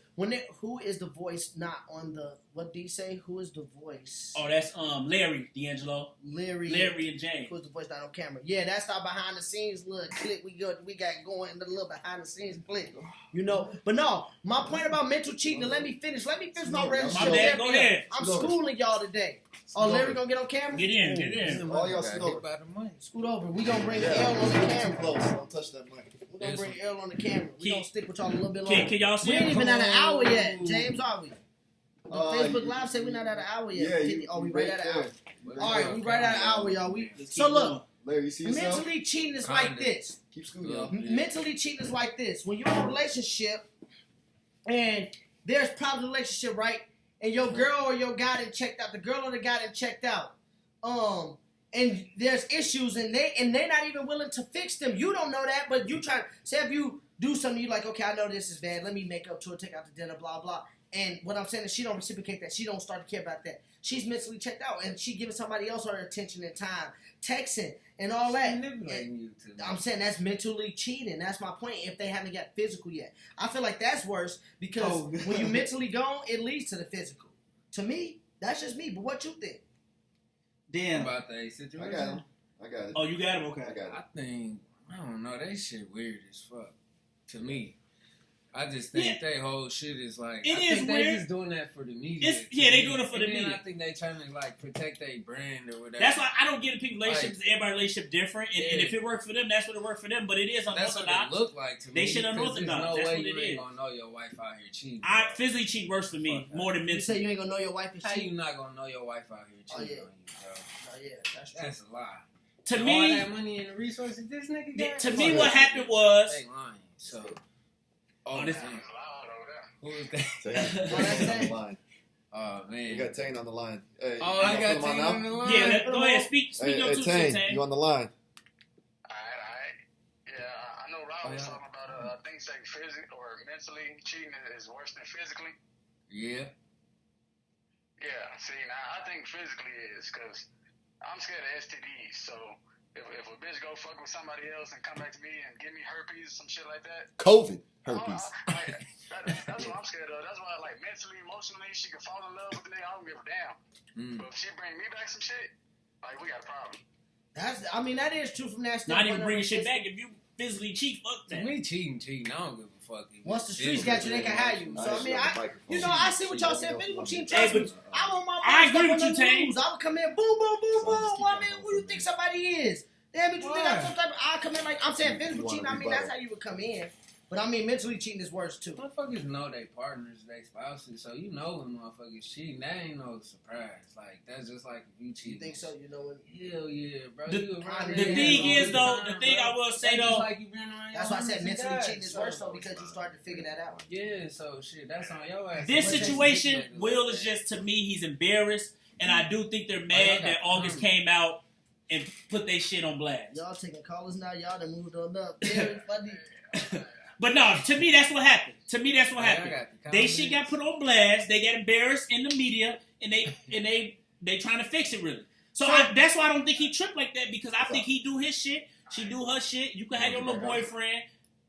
Who is the voice not on the? What did he say? Who is the voice? Oh, that's Larry D'Angelo, Larry and James. Who's the voice not on camera? Yeah, that's our behind the scenes little clip we got going. The little behind the scenes clip, you know. But no, my point about mental cheating. And let me finish my My relationship. bad. Go ahead. I'm schooling y'all today. Oh, Larry gonna get on camera? Get in. All y'all Got scope. hit by the money. Scoot over. We gonna bring L on the Too camera. close. Don't touch that mic. We gonna bring L on the camera. We gonna stick with y'all a little bit Can longer. y'all see We ain't him? even at an hour yet, James. Are we? The Uh, Facebook Live say we're not at an hour yet. Yeah, you. Oh, we you right at an hour. there. All right, we right at an hour, y'all. Let's So keep look, going. Larry, you see yourself? mentally cheating is like Kinda. this. Keep scooting, y'all. Mentally cheating is like this. When you're in a relationship and there's problems in the relationship, right? And your girl or your guy done checked out. The girl or the guy done checked out. And there's issues and they're not even willing to fix them. You don't know that, but you try. Say if you do something, you're like, okay, I know this is bad. Let me make up to it, take out to dinner, blah blah. And what I'm saying is she don't reciprocate that. She don't start to care about that. She's mentally checked out and she giving somebody else her attention and time, texting and all that. Manipulating you too. I'm saying that's mentally cheating. That's my point. If they haven't got physical yet, I feel like that's worse because Oh. when you mentally gone, it leads to the physical. To me, that's just me. But what you think? Damn. About that I situation. got him. I got it. Oh, you got him. Okay. I got it. I think I don't know. That shit weird as fuck to me. I just think they whole shit is like. It I is think weird. They just doing that for the media. It's- yeah, they doing it for And the then media. I think they trying to like protect their brand or whatever. That's why I don't get in people's relationships. Everybody's relationship different, and Yeah. if it worked for them, that's what it worked for them. But it is That's what unorthodox. it look like to me. They shit because unorthodox. There's no That's way what you it ain't is. gonna know your wife out here cheating. I bro. physically cheat worse for me Fuck that. more than You mentally. say you ain't gonna know your wife is How cheating. you not gonna know your wife out here Oh, cheating yeah. on you, bro? Oh yeah, that's true. That's a lie. To all me, that money and the resources this nigga got. to me, fuck what that. happened was They lying. So. Oh, this- damn. Who is that? Tane. that's Tane on Tane. the line. Oh We man. got Tane on the line. Hey, Oh, you I gonna got put him Tane on on now? the line. yeah. Go ahead, speak Hey, your two Tane, cents, you on the line? Alright. Yeah, I know Rob was yeah. talking about things like physically or mentally cheating is worse than physically. Yeah. Yeah, see, now I think physically is because I'm scared of STDs. So if a bitch go fuck with somebody else and come back to me and give me herpes, some shit like that. COVID herpes. That's what I'm scared of. That's why, like, mentally, emotionally, she can fall in love with the nigga. I don't give a damn. Mm. But if she bring me back some shit, like, we got a problem. That is true from that Not standpoint. even bringing shit back. If you physically cheat, fuck To that. me, cheating. I don't give a fuck. Once the streets got you, they can have you. So I mean, I see what y'all saying. Physical cheating, Hey, trust but me. I want my I best agree stuff with on you, the Tane. news. I would come in, boom, boom, boom, boom. Well, I mean, who you think somebody is? Damn it, you think I'm some type of? I come in like I'm saying physical cheating. I mean, that's how you would come in. But I mean, mentally cheating is worse too. Motherfuckers know they partners, they spouses, so you know when motherfuckers cheating. That ain't no surprise. Like that's just like if you cheat. You think so? You know when? Hell yeah, bro. The- You around the there thing all is, the though, time, the thing bro. I will say, That's just though- like you been around That's your why I said homies mentally and cheating is guys, worse so- though because you start to figure that out. Yeah, so shit, that's on your ass. This But that's situation, ridiculous. Will is just to me, he's embarrassed, and I do think they're mad that August came out and put their shit on blast. Y'all taking callers now. Y'all done moved on up. Very funny. But no, to me that's what happened. To me that's what Hey, I happened. got the They shit got comments. put on blast. They got embarrassed in the media, and they trying to fix it really. So that's why I don't think he tripped like that because I think he do his shit, she do her shit. You can have your little boyfriend.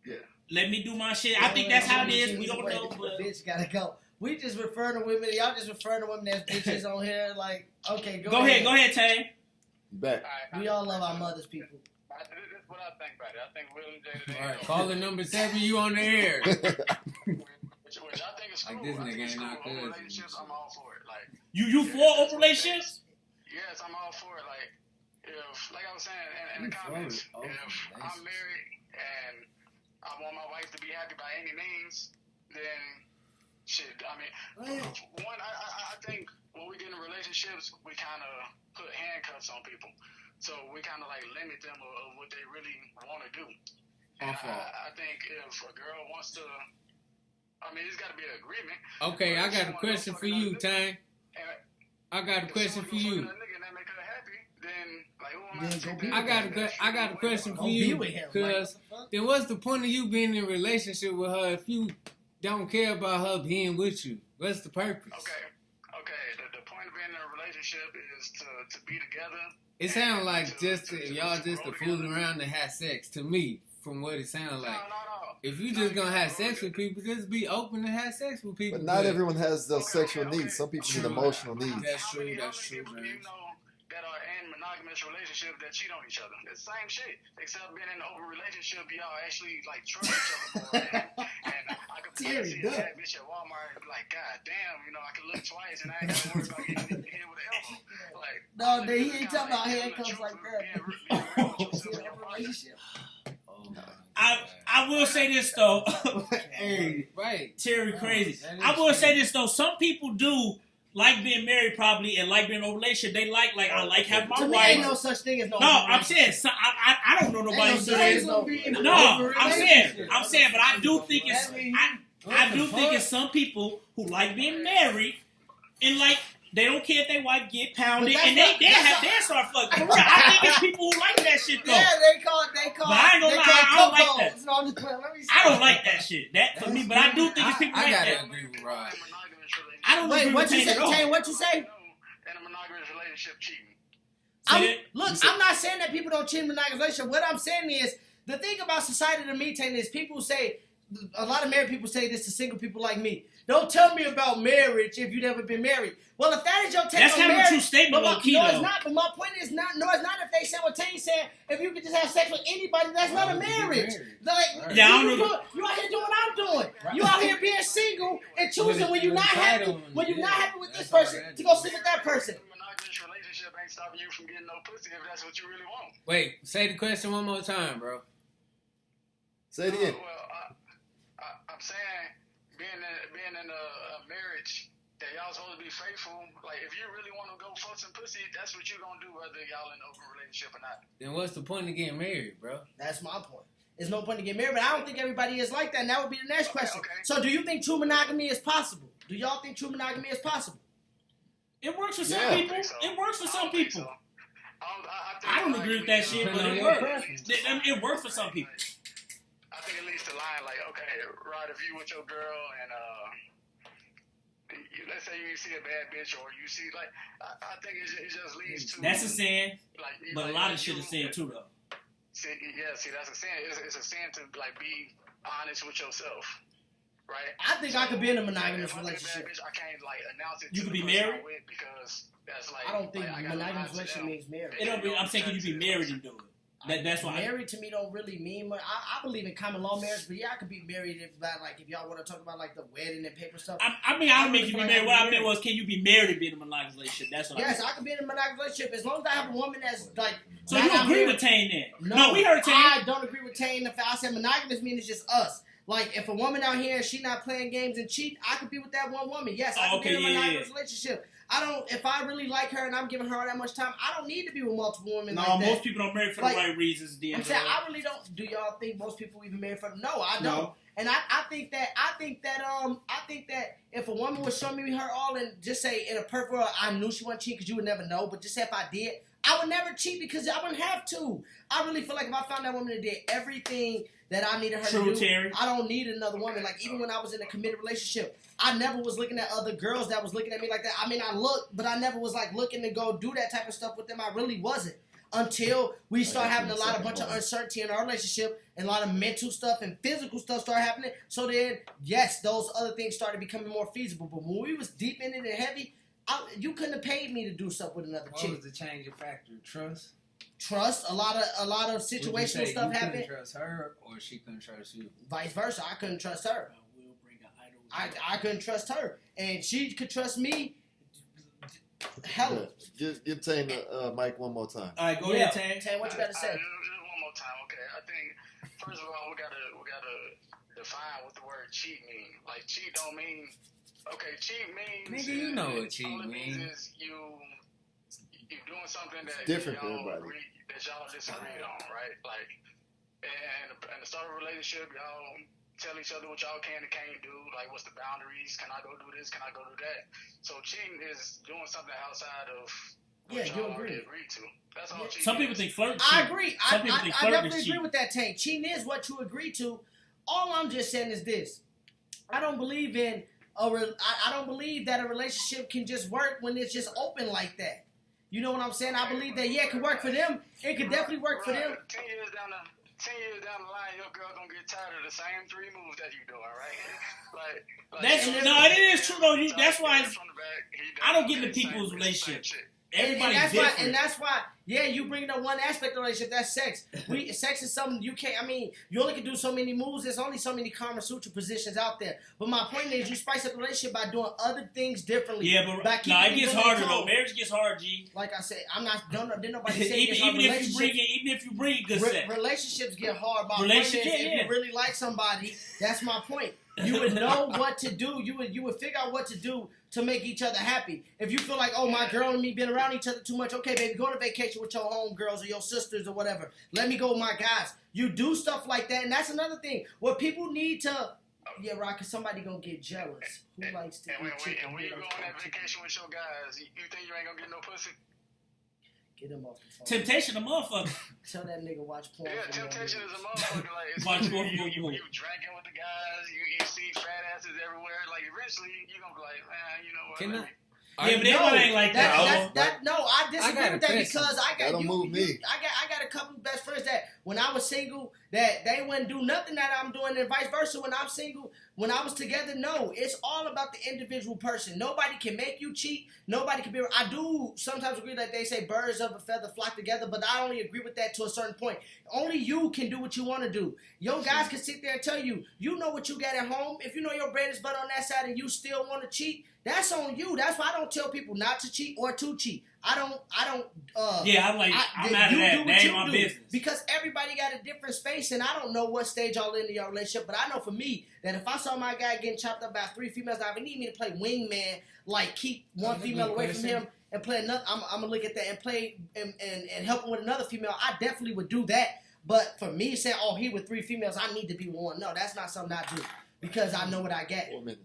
Yeah. Let me do my shit. I think that's how it is. We don't know, The but bitch gotta go. We just refer to women. Y'all just refer to women as bitches on here. Like, okay, go ahead, Tang. You back? We all love our mothers, people. This is what what I think about it. I think Will and Jada. All right, caller number 7, you on the air. Which I think is cool. Like, this I nigga think it's ain't cool. not Open good. relationships, I'm all for it. Like, You for open relationships? yes, I'm all for it. Like, if, like I was saying in the You for comments, it. Open if I'm married and I want my wife to be happy by any means, then shit. I mean, one, I think when we get in relationships, we kind of put handcuffs on people. So we kind of like limit them of what they really want to do. And I think if a girl wants to, I mean, it's got to be an agreement. Okay, I got a question for you, Tang. I got a question for you. I got a question for Don't be you. with him. Cause then what's the point of you being in a relationship with her if you don't care about her being with you? What's the purpose? Okay. The point of being in a relationship is to be together. It sounds like y'all just to fool around and have sex to me, from what it sounds like. No. If you just gonna have sex with people, just be open to have sex with people. But not everyone has those sexual needs. Some people need emotional needs. That's true, How that's many true, people man. you know that are in monogamous relationships that cheat on each other? It's the same shit. Except being in an open relationship, y'all actually like trust each other more. And I could see a bad bitch at Walmart and be like, God damn, I can look twice and I ain't gotta worry about getting hit with an elbow. Like, No, he ain't talking about handcuffs like that. Relationship. I will say this though. Hey, Right. Terry crazy. That is I will say true. this though. Some people do like being married probably and like being in a relationship. They like I like having my to me, wife. ain't no such thing as no. No, I'm saying I don't know nobody Ain't who no such thing as does. no. No, I'm saying, but I do think it's I do think it's some people who like being married and like they don't care if their wife get pounded But and that's they start fucking. I think it's people who like that shit though. Yeah, they call. But I ain't gonna lie, I don't like that. No, I'm just playing. Let me see. I don't like that shit. That for me, but I do think it's people I like gotta that. agree with Rod. I don't Wait, agree what with you Tane say? at all. Tane, what you say? In a monogamous relationship, cheating. Say that? I'm not saying that people don't cheat in monogamous relationship. What I'm saying is the thing about society to me, Tane, is people say a lot of married people say this to single people like me. Don't tell me about marriage if you've never been married. Well, if that is your take That's on kind of a marriage, true statement, but low-key, no, though. it's not. But my point is not. No, it's not. If they say what Tane said, if you could just have sex with anybody, that's not a marriage. Like, Yeah, I don't know. you out here doing what I'm doing. You out here being single and choosing when you're not happy, with this person to go sleep with that person. A monogamous relationship ain't stopping you from getting no pussy if that's what you really want. Wait, say the question one more time, bro. Say it again. Well, I'm saying being in a marriage that y'all supposed to be faithful. Like, if you really want to go fuck some pussy, that's what you're gonna do, whether y'all in an open relationship or not. Then what's the point of getting married, bro? That's my point. There's no point in getting married, but I don't think everybody is like that. And that would be the next question. Okay. So, do you think true monogamy is possible? Do y'all think true monogamy is possible? It works for some Yeah. people. I think so. It works for I some don't think people. so. I don't agree with that shit, but it works. It works for some people. I think it leads to lying. Like, okay, Rod, if you with your girl and let's say you see a bad bitch or you see like, I think it just leads to That's a sin, like, but a lot of shit is sin too, though. See, that's a sin. It's a sin to like be honest with yourself, right? I think I could be in a monogamous If I see a bad relationship. bitch, I can't like announce it. You to could the be person married? I'm with because that's like I don't think like, I gotta monogamous lie to relationship them. means marriage. It don't be, I'm saying, can you be married and do it? That's why. Married to me don't really mean much. I believe in common law marriage, but yeah, I could be married if y'all want to talk about like the wedding and paper stuff. I mean, I don't mean can you be married. What I meant was, can you be married and be in a monogamous relationship? That's what I Yes, meant. I could be in a monogamous relationship as long as I have a woman that's like. So not you out agree here- with Tane then? No, we heard Tane. I don't agree with Tane. If I said monogamous means it's just us. Like, if a woman out here and she not playing games and cheat, I could be with that one woman. Yes, I could be in a monogamous relationship. If I really like her and I'm giving her all that much time, I don't need to be with multiple women No, like that. most people don't marry for Like, the right reasons. Then, I'm saying I really don't. Do y'all think most people even marry for? No, I don't. No. And I think that if a woman would show me her all and just say in a perfect world, I knew she wasn't cheating because you would never know. But just say if I did, I would never cheat because I wouldn't have to. I really feel like if I found that woman that did everything that I needed her True, to do, Terry. I don't need another woman. Like, even when I was in a committed relationship, I never was looking at other girls that was looking at me like that. I mean, I looked, but I never was like looking to go do that type of stuff with them. I really wasn't. Until we start having a bunch of uncertainty in our relationship and a lot of mental stuff and physical stuff start happening. So then, yes, those other things started becoming more feasible. But when we was deep in it and heavy, you couldn't have paid me to do stuff with another What chick. was the changing factor? Trust? trust. A lot of situational stuff You happen. couldn't trust her, or she couldn't trust you. Vice versa. I couldn't trust her. I will bring an idol. I couldn't trust her, and she could trust me. Hella. Give Tane the mic one more time. All right, go Yeah. ahead, Tan. Tan, what you got to say? Just one more time, okay? I think first of all we gotta define what the word cheat mean. Like cheat don't mean cheat means Nigga, you know what cheat all it means mean. is you doing something that different for y'all everybody. agree, that y'all disagreed on, right? Like and the start of a relationship, y'all tell each other what y'all can and can't do. Like, what's the boundaries? Can I go do this? Can I go do that? So cheating is doing something outside of what Yeah, you y'all already agree. agreed to. That's all cheating Some people is. think flirting. I agree. Some people think I flirting definitely is agree cheating. with that, Tank. Cheating is what you agree to. All I'm just saying is this: I don't believe in I don't believe that a relationship can just work when it's just open like that. You know what I'm saying? I believe that it could work for them. It could definitely work for them. 10 years down the line, your girl gonna get tired of the same 3 moves that you doing, right? It is true though. That's why I don't get into people's relationships. Everybody's that's different. why, and that's why, yeah, you bring up one aspect of the relationship, that's sex. Sex is something you can't, you only can do so many moves, there's only so many Kama Sutra positions out there. But my point is, you spice up the relationship by doing other things differently. Yeah, but by it keeping gets people harder control. though. Marriage gets hard, G. Like I said, didn't nobody say it gets hard. Even if you bring good sex. Relationships get hard. My point is, Relationship, if yeah. you really like somebody, that's my point. You would know what to do. You would figure out what to do to make each other happy. If you feel like, oh, my girl and me been around each other too much, okay, baby, go on a vacation with your homegirls or your sisters or whatever. Let me go with my guys. You do stuff like that, and that's another thing. What people need to, yeah, right, because somebody gonna get jealous. Who likes to And eat chicken? when Who you go likes on to that eat chicken? vacation with your guys, you think you ain't gonna get no pussy? Get him off the phone. Temptation, a motherfucker. Tell that nigga watch porn. Yeah, for me on temptation YouTube. is a motherfucker. Like, it's Watch you porn, porn. drinking with the guys, you see fat asses everywhere. Like, eventually, you gonna be like, man, you know what? Can let me- Yeah, but everybody ain't like that. No, I disagree got a with that question. because I got That don't move me. I got a couple of best friends that when I was single that they wouldn't do nothing that I'm doing, and vice versa. When I'm single, when I was together, no, it's all about the individual person. Nobody can make you cheat. Nobody can be. I do sometimes agree that they say birds of a feather flock together, but I only agree with that to a certain point. Only you can do what you want to do. Your guys can sit there and tell you, you know what you got at home. If you know your bread is butter on that side and you still want to cheat, that's on you. That's why I don't tell people not to cheat or to cheat. I don't. Yeah, I'm like, I'm out of you that. do That what ain't you my do. business. Because everybody got a different space, and I don't know what stage y'all in your relationship, but I know for me that if I saw my guy getting chopped up by 3 females, now if he need me to play wingman, like keep one That's a female good away from question. him and play another, I'm gonna look at that and play and help him with another female. I definitely would do that. But for me saying, oh, he with 3 females, I need to be with one. No, that's not something I do because I know what I get. 4 minutes.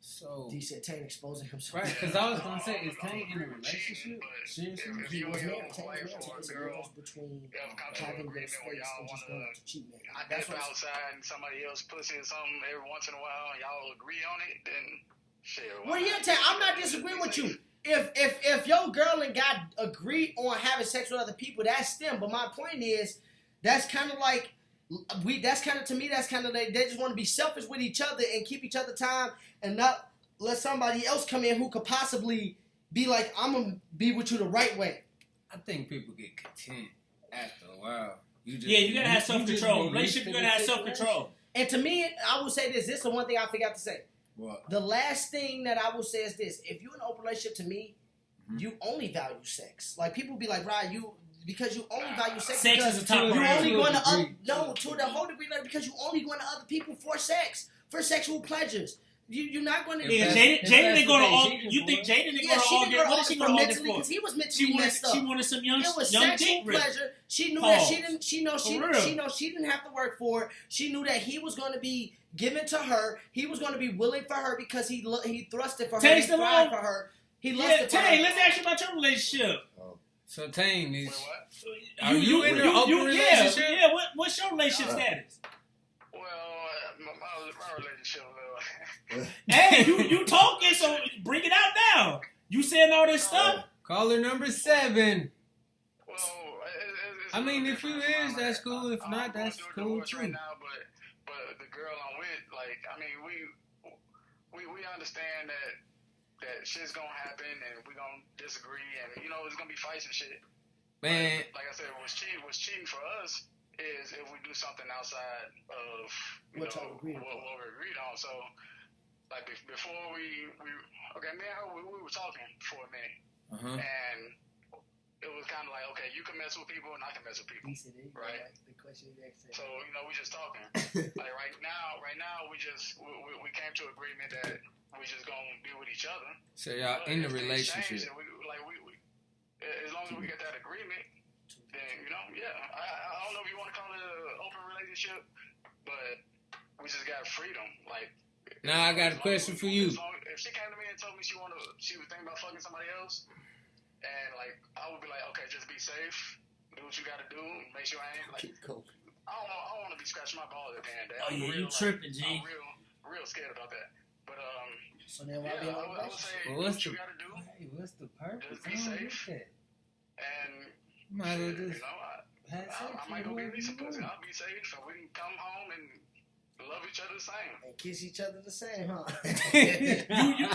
So, D said Tane exposing himself. right, because I was going to say, is Tank in a relationship? But Seriously? if He you was and married. your Tane was wife married. or a There's a girl difference between have come to an having your agreement space where y'all and just wanna going out to cheat, man. step That's what outside and somebody else pussy or something every once in a while and y'all agree on it, then shit. Well, yeah, Tay, I'm not disagreeing with you. If your girl and guy agree on having sex with other people, that's them. But my point is, that's kind of like that's kind of to me. That's kind of they just want to be selfish with each other and keep each other time and not let somebody else come in who could possibly be like, I'm gonna be with you the right way. I think people get content after a while. You gotta have just self-control. be used Relationship, to you the gotta have situation. self-control. And to me, I will say this. This is the one thing I forgot to say. What? The last thing that I will say is this: if you're in an open relationship, to me, Mhm. you only value sex. Like people be like, "Right, because you only value sex. Sex because is a top you priority. only going to Degree. to the whole degree, like, because you only going to other people for sex, for sexual pleasures. You're not going to. If Nigga, that's- Jaden if didn't that's go to what they all. cheating You for. think Jaden didn't Yeah, go to she all? didn't go to What did she all go for to all mentally for? because he was mentally She messed up. wanted some young It was dick sexual rip. pleasure. She knew Pause. that she didn't. She know she For real. she know she didn't have to work for it. She knew that he was going to be given to her. He was going to be willing for her because he thrusted for her. Taste He the tried love. for her. He Yeah, lusted for Tay, her. let's ask you about your relationship. So Tane Wait, is. what? Are you in an open relationship? Yeah. What's your relationship status? Well, my relationship, Hey, you talking, so bring it out now. You saying all this stuff? Caller number 7. well, it's I mean, a little if you different. is, that's cool. If I'm not, going that's through a cool divorce too. right now, but the girl I'm with, like, I mean, we understand that shit's gonna happen and we gonna disagree and you know it's gonna be fights and shit. Man, Like I said, what's cheating for us is if we do something outside of What y'all agreed what we agreed on. So, like before we okay, me and her, we were talking for a minute, and it was kind of like, okay, you can mess with people and I can mess with people, right? The question next. So we just talking. Like right now, we came to agreement that we just gonna be with each other. so y'all in the If things relationship. change, and we as long as we get that agreement, then I don't know if you want to call it an open relationship, but we just got freedom. Like Now I got a question for you. If she came to me and told me she was thinking about fucking somebody else, and like I would be like, okay, just be safe, do what you got to do, make sure I ain't like. I don't want to be scratching my balls at the end of the day. Oh, I'm yeah, real, you tripping, G. I'm real scared about that. But So then why be yeah, on I would say Well, do what's what you the- got to do, Hey, what's the purpose? Just be I don't safe. get that. and Might as well you just know, have sex I might go with get me some whoever pussy. you want. I'll be safe, and we can come home and love each other the same. And kiss each other the same, huh?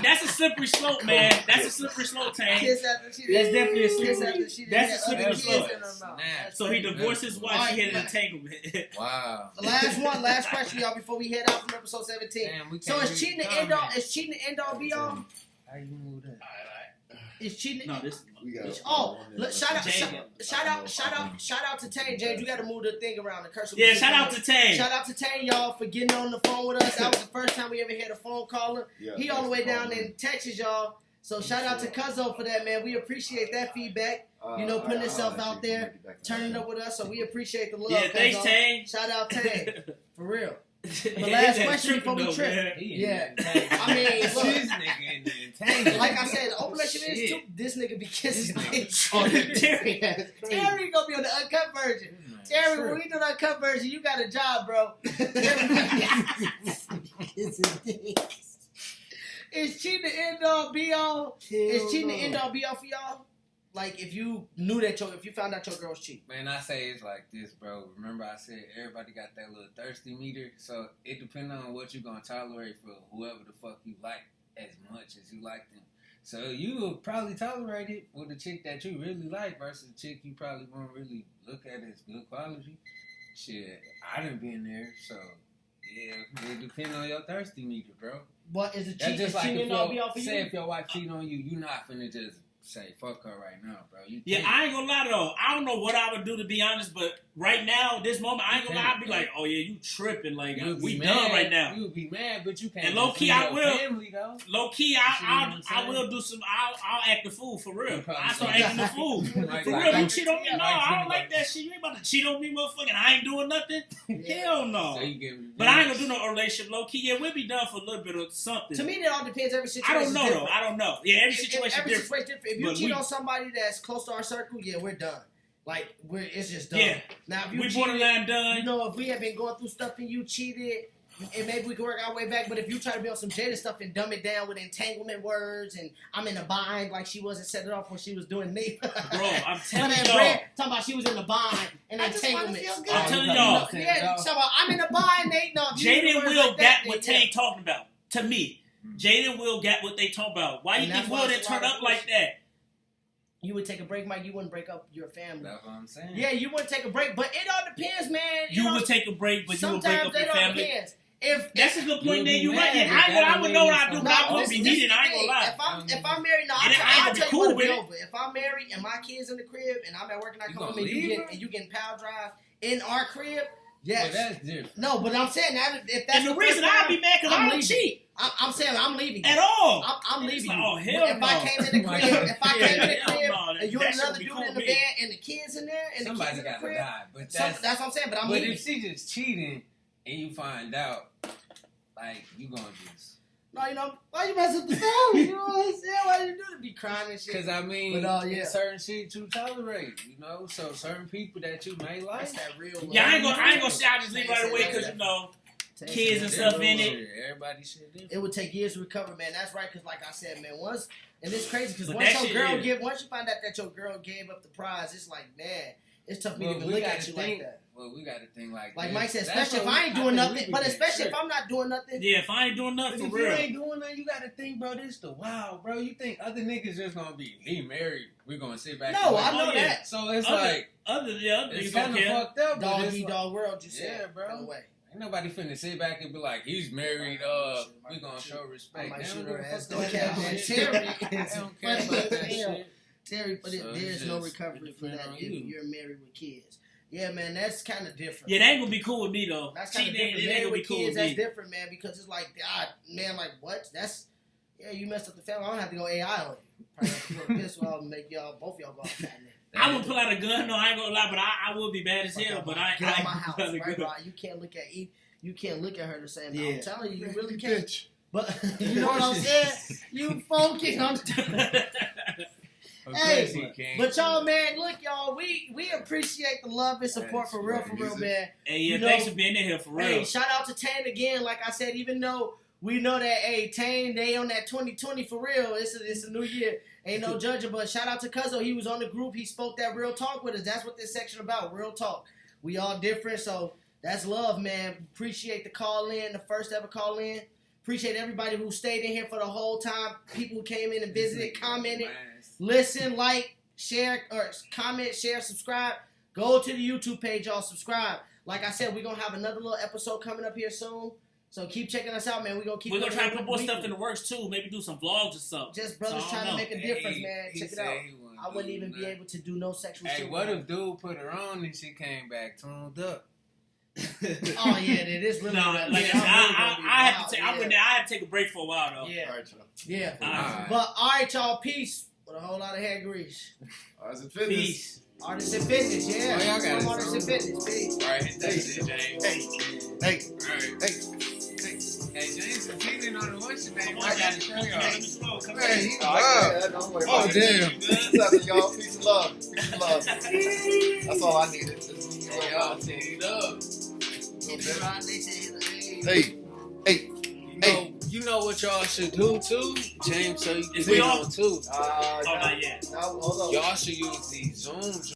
That's a slippery slope, man. That's a slippery slope, Tank. Kiss after she That's definitely a kiss slippery- after she that's a had slippery other slope. kids in her mouth. Nah. That's So he crazy. divorced his wife. He had an Alright. entanglement. Wow. Last question, y'all, before we head out from episode 17. Damn, we So can't is cheating read the end all? comments. Is cheating the end all be all? How you move that? All right. Is cheating? No, this. We got Oh, look, shout out to Tane, James. You got to move the thing around. The cursor. Yeah, shout out to Tank. Shout out to Tane, y'all, for getting on the phone with us. That was the first time we ever had a phone caller. Yeah, He all the way down that's in Texas, y'all. So shout out to Cuzzo for that, man. We appreciate that feedback. You know, putting yourself out there, turning up with us. So we appreciate the love. Yeah, thanks, Cuzzo. Tank. Shout out Tane, for real. But last question before we trip. Yeah. I mean, look. This nigga in the entanglement. Like I said, the open relationship is too. This nigga be kissing This on nigga- Terry. Terry gonna be on the uncut version. Terry, when we do the uncut version, you got a job, bro. Is cheating the end all be all? Is cheating the end all be all for y'all? Like if you knew that if you found out your girl was cheating. Man, I say it's like this, bro. Remember I said everybody got that little thirsty meter? So it depends on what you gonna tolerate for whoever the fuck you like as much as you like them. So you will probably tolerate it with a chick that you really like versus a chick you probably won't really look at as good quality. Shit, I done been there, so yeah, it depends on your thirsty meter, bro. But is it That's cheating? just Is like cheating if, all be all for say you? if your wife cheat on you, you not finna just say fuck her right now, bro. You Yeah, can't. I ain't gonna lie though. I don't know what I would do to be honest, but right now, this moment, I ain't gonna lie. I'd be like, oh yeah, you tripping? Like You would we be done mad. right now. You would be mad, but you can't. And low just key, leave I your will. Family, though. Low key, You see what I I'm saying? will do some. I'll act the fool for real. You probably I start say- acting the fool. Like- For like- real, you like- cheat on me? No, like I don't pretty like much. that shit. You ain't about to cheat on me, motherfucker. I ain't doing nothing. Hell no. So you get But I ain't gonna do no relationship. Low key, yeah, we'll be done for a little bit of something. To me, it all depends. Every situation. I don't know is though. different. I don't know. Yeah, every If situation every different. situation different. If you But cheat we- on somebody that's close to our circle, yeah, we're done. Like it's just done. Yeah. Now if you We cheated, borderline done. you know, if we have been going through stuff and you cheated, and maybe we can work our way back. But if you try to be on some jaded stuff and dumb it down with entanglement words, and I'm in a bind like she wasn't set it off when she was doing me. Bro, I'm But telling that y'all. bread, talking about she was in the bind and I just wanna entanglement. feel good. I'm telling you y'all. talking Yeah, about- talking about I'm in a bind, Nate. No, if you Jaden use and words Will like that, got what then yeah. Tank talking about. To me, Jaden and Will got what they talking about. Why And you that's think why Will it's didn't a lot turn of up like that? You would take a break, Mike. You wouldn't break up your family. That's what I'm saying. Yeah, you wouldn't take a break, but it all depends, man. You would take a break, but you would break sometimes up it your all family. depends. If That's a good point. You'll Then be you right. mad Yeah, if I that would know what I lady do, is but I not- wouldn't be needed. I ain't gonna lie. If I'm married, no, It ain't- I ain't I'll gonna be tell you cool what'll with be it. over. If I'm married and my kids in the crib and I'm at work and I You come home gonna and you leave her? getting power drive in our crib, yes. Well, that's different. No, but I'm saying that if that's And the first reason I'd be time, mad because I I'm don't leaving. cheat I'm saying I'm leaving. at all. I'm It's leaving. like, you. oh, hell if I no. came in the crib, if I Yeah, came in the hell crib no. and you That and shit another would be dude cool in the with me. bed and the kids in there and the Somebody kids in the got to crib, die, but that's what I'm saying. But I'm But leaving. if she just cheating and you find out, like you gonna just. No, you know, why you mess up the family? You know what I'm saying? Why you do to be crying and shit? Cause I mean, But, yeah. it's certain shit you tolerate, you know. So certain people that you may like. That's that real. Yeah, I ain't gonna say I just leave right away because you know kids and stuff in it. Everybody shit different. It would take years to recover, man. That's right, because like I said, man, and it's crazy because But once that your shit, girl yeah. once you find out that your girl gave up the prize, it's like, man, it's tough for me Well, to even we look gotta at you think- like that. Well, we got to think like Like this. Mike said, That's especially if what I ain't we- doing think nothing, we but could especially get if I'm not doing nothing. Yeah, if I ain't doing But nothing if for you real. ain't doing nothing, you gotta think, bro. This the wild, bro. You think other niggas just gonna be he married? We gonna sit back? No, and I wait. know Oh, yeah. that. So it's Other- like Other niggas it's don't kind of care. fucked up, but Dog it's eat like, dog world, you said. Yeah, bro. No way. ain't nobody finna sit back and be like, he's married. We gonna show I respect. might They shoot don't her give a ass. fuck Don't about care, that man. shit. Terry They is don't care funny about that as hell. shit. Terry, but So there's it's no just- recovery it for that depend on if you. you're married with kids. Yeah, man, that's kind of different. Yeah, that ain't gonna be cool with me though. That's kind of Cheating different. ain't Married gonna be with cool kids, with that's me. different, man, because it's like, God, man, like, what? That's, yeah, you messed up the family. I don't have to go AI on you. Probably have to put a pistol out and make y'all, both y'all go out and I would pull out a gun. No, I ain't gonna lie, but I would be bad as hell. But I get out ain't my house, pull out a right, gun. right? You can't look at you can't look at her the same. Yeah. I'm telling you, you really can't. Bitch. But you know what I'm saying? You funky. Of Hey, course he can. But y'all, man, look, y'all, we appreciate the love and support for real, man. Hey, yeah, You know- thanks for being in here for real. Hey, shout out to Tane again. Like I said, even though we know that, hey, Tane, they on that 2020 for real. It's a new year. Ain't no judging, but shout out to Cuzzo. He was on the group. He spoke that real talk with us. That's what this section about, real talk. We all different, so that's love, man. Appreciate the call in, the first ever call in. Appreciate everybody who stayed in here for the whole time. People who came in and visited, commented. Listen, like, share, or comment, share, subscribe. Go to the YouTube page, y'all. Subscribe. Like I said, we're going to have another little episode coming up here soon. So keep checking us out, man. We're going to keep We're gonna try to putting put more weekly. stuff in the works too. Maybe do some vlogs or something. Just brothers So, I trying to don't make a difference, man. Check it out. I wouldn't even be able to do no sexual Hey, shit. what with if dude put her on and she came back tuned up? her. Oh, yeah, it is really No, bad. like Yeah, I'm really gonna be I have wild, to take. yeah. I went there. I had to take a break for a while though. Yeah, All right, y'all. yeah. Alright. But, all right, y'all. Peace. With a whole lot of hair grease. Artists and fitness. Peace. Artists and fitness, yeah. Oh, y'all got it. Artists and fitness, peace. All right, hit that shit, James. Hey, All right. hey. Hey, James competing on the what's your name? Come on, I got James. to show Come y'all. on, let me slow. Come Hey, on. he Oh, love. Oh, damn. Peace out, y'all. Peace and love. Peace and love. That's all I needed. Just Hey, y'all teamed up. Hey, You know what y'all should do too, James. So you can Is be we on? on too. Oh, not yet. now, hold on. Y'all should use the Zoom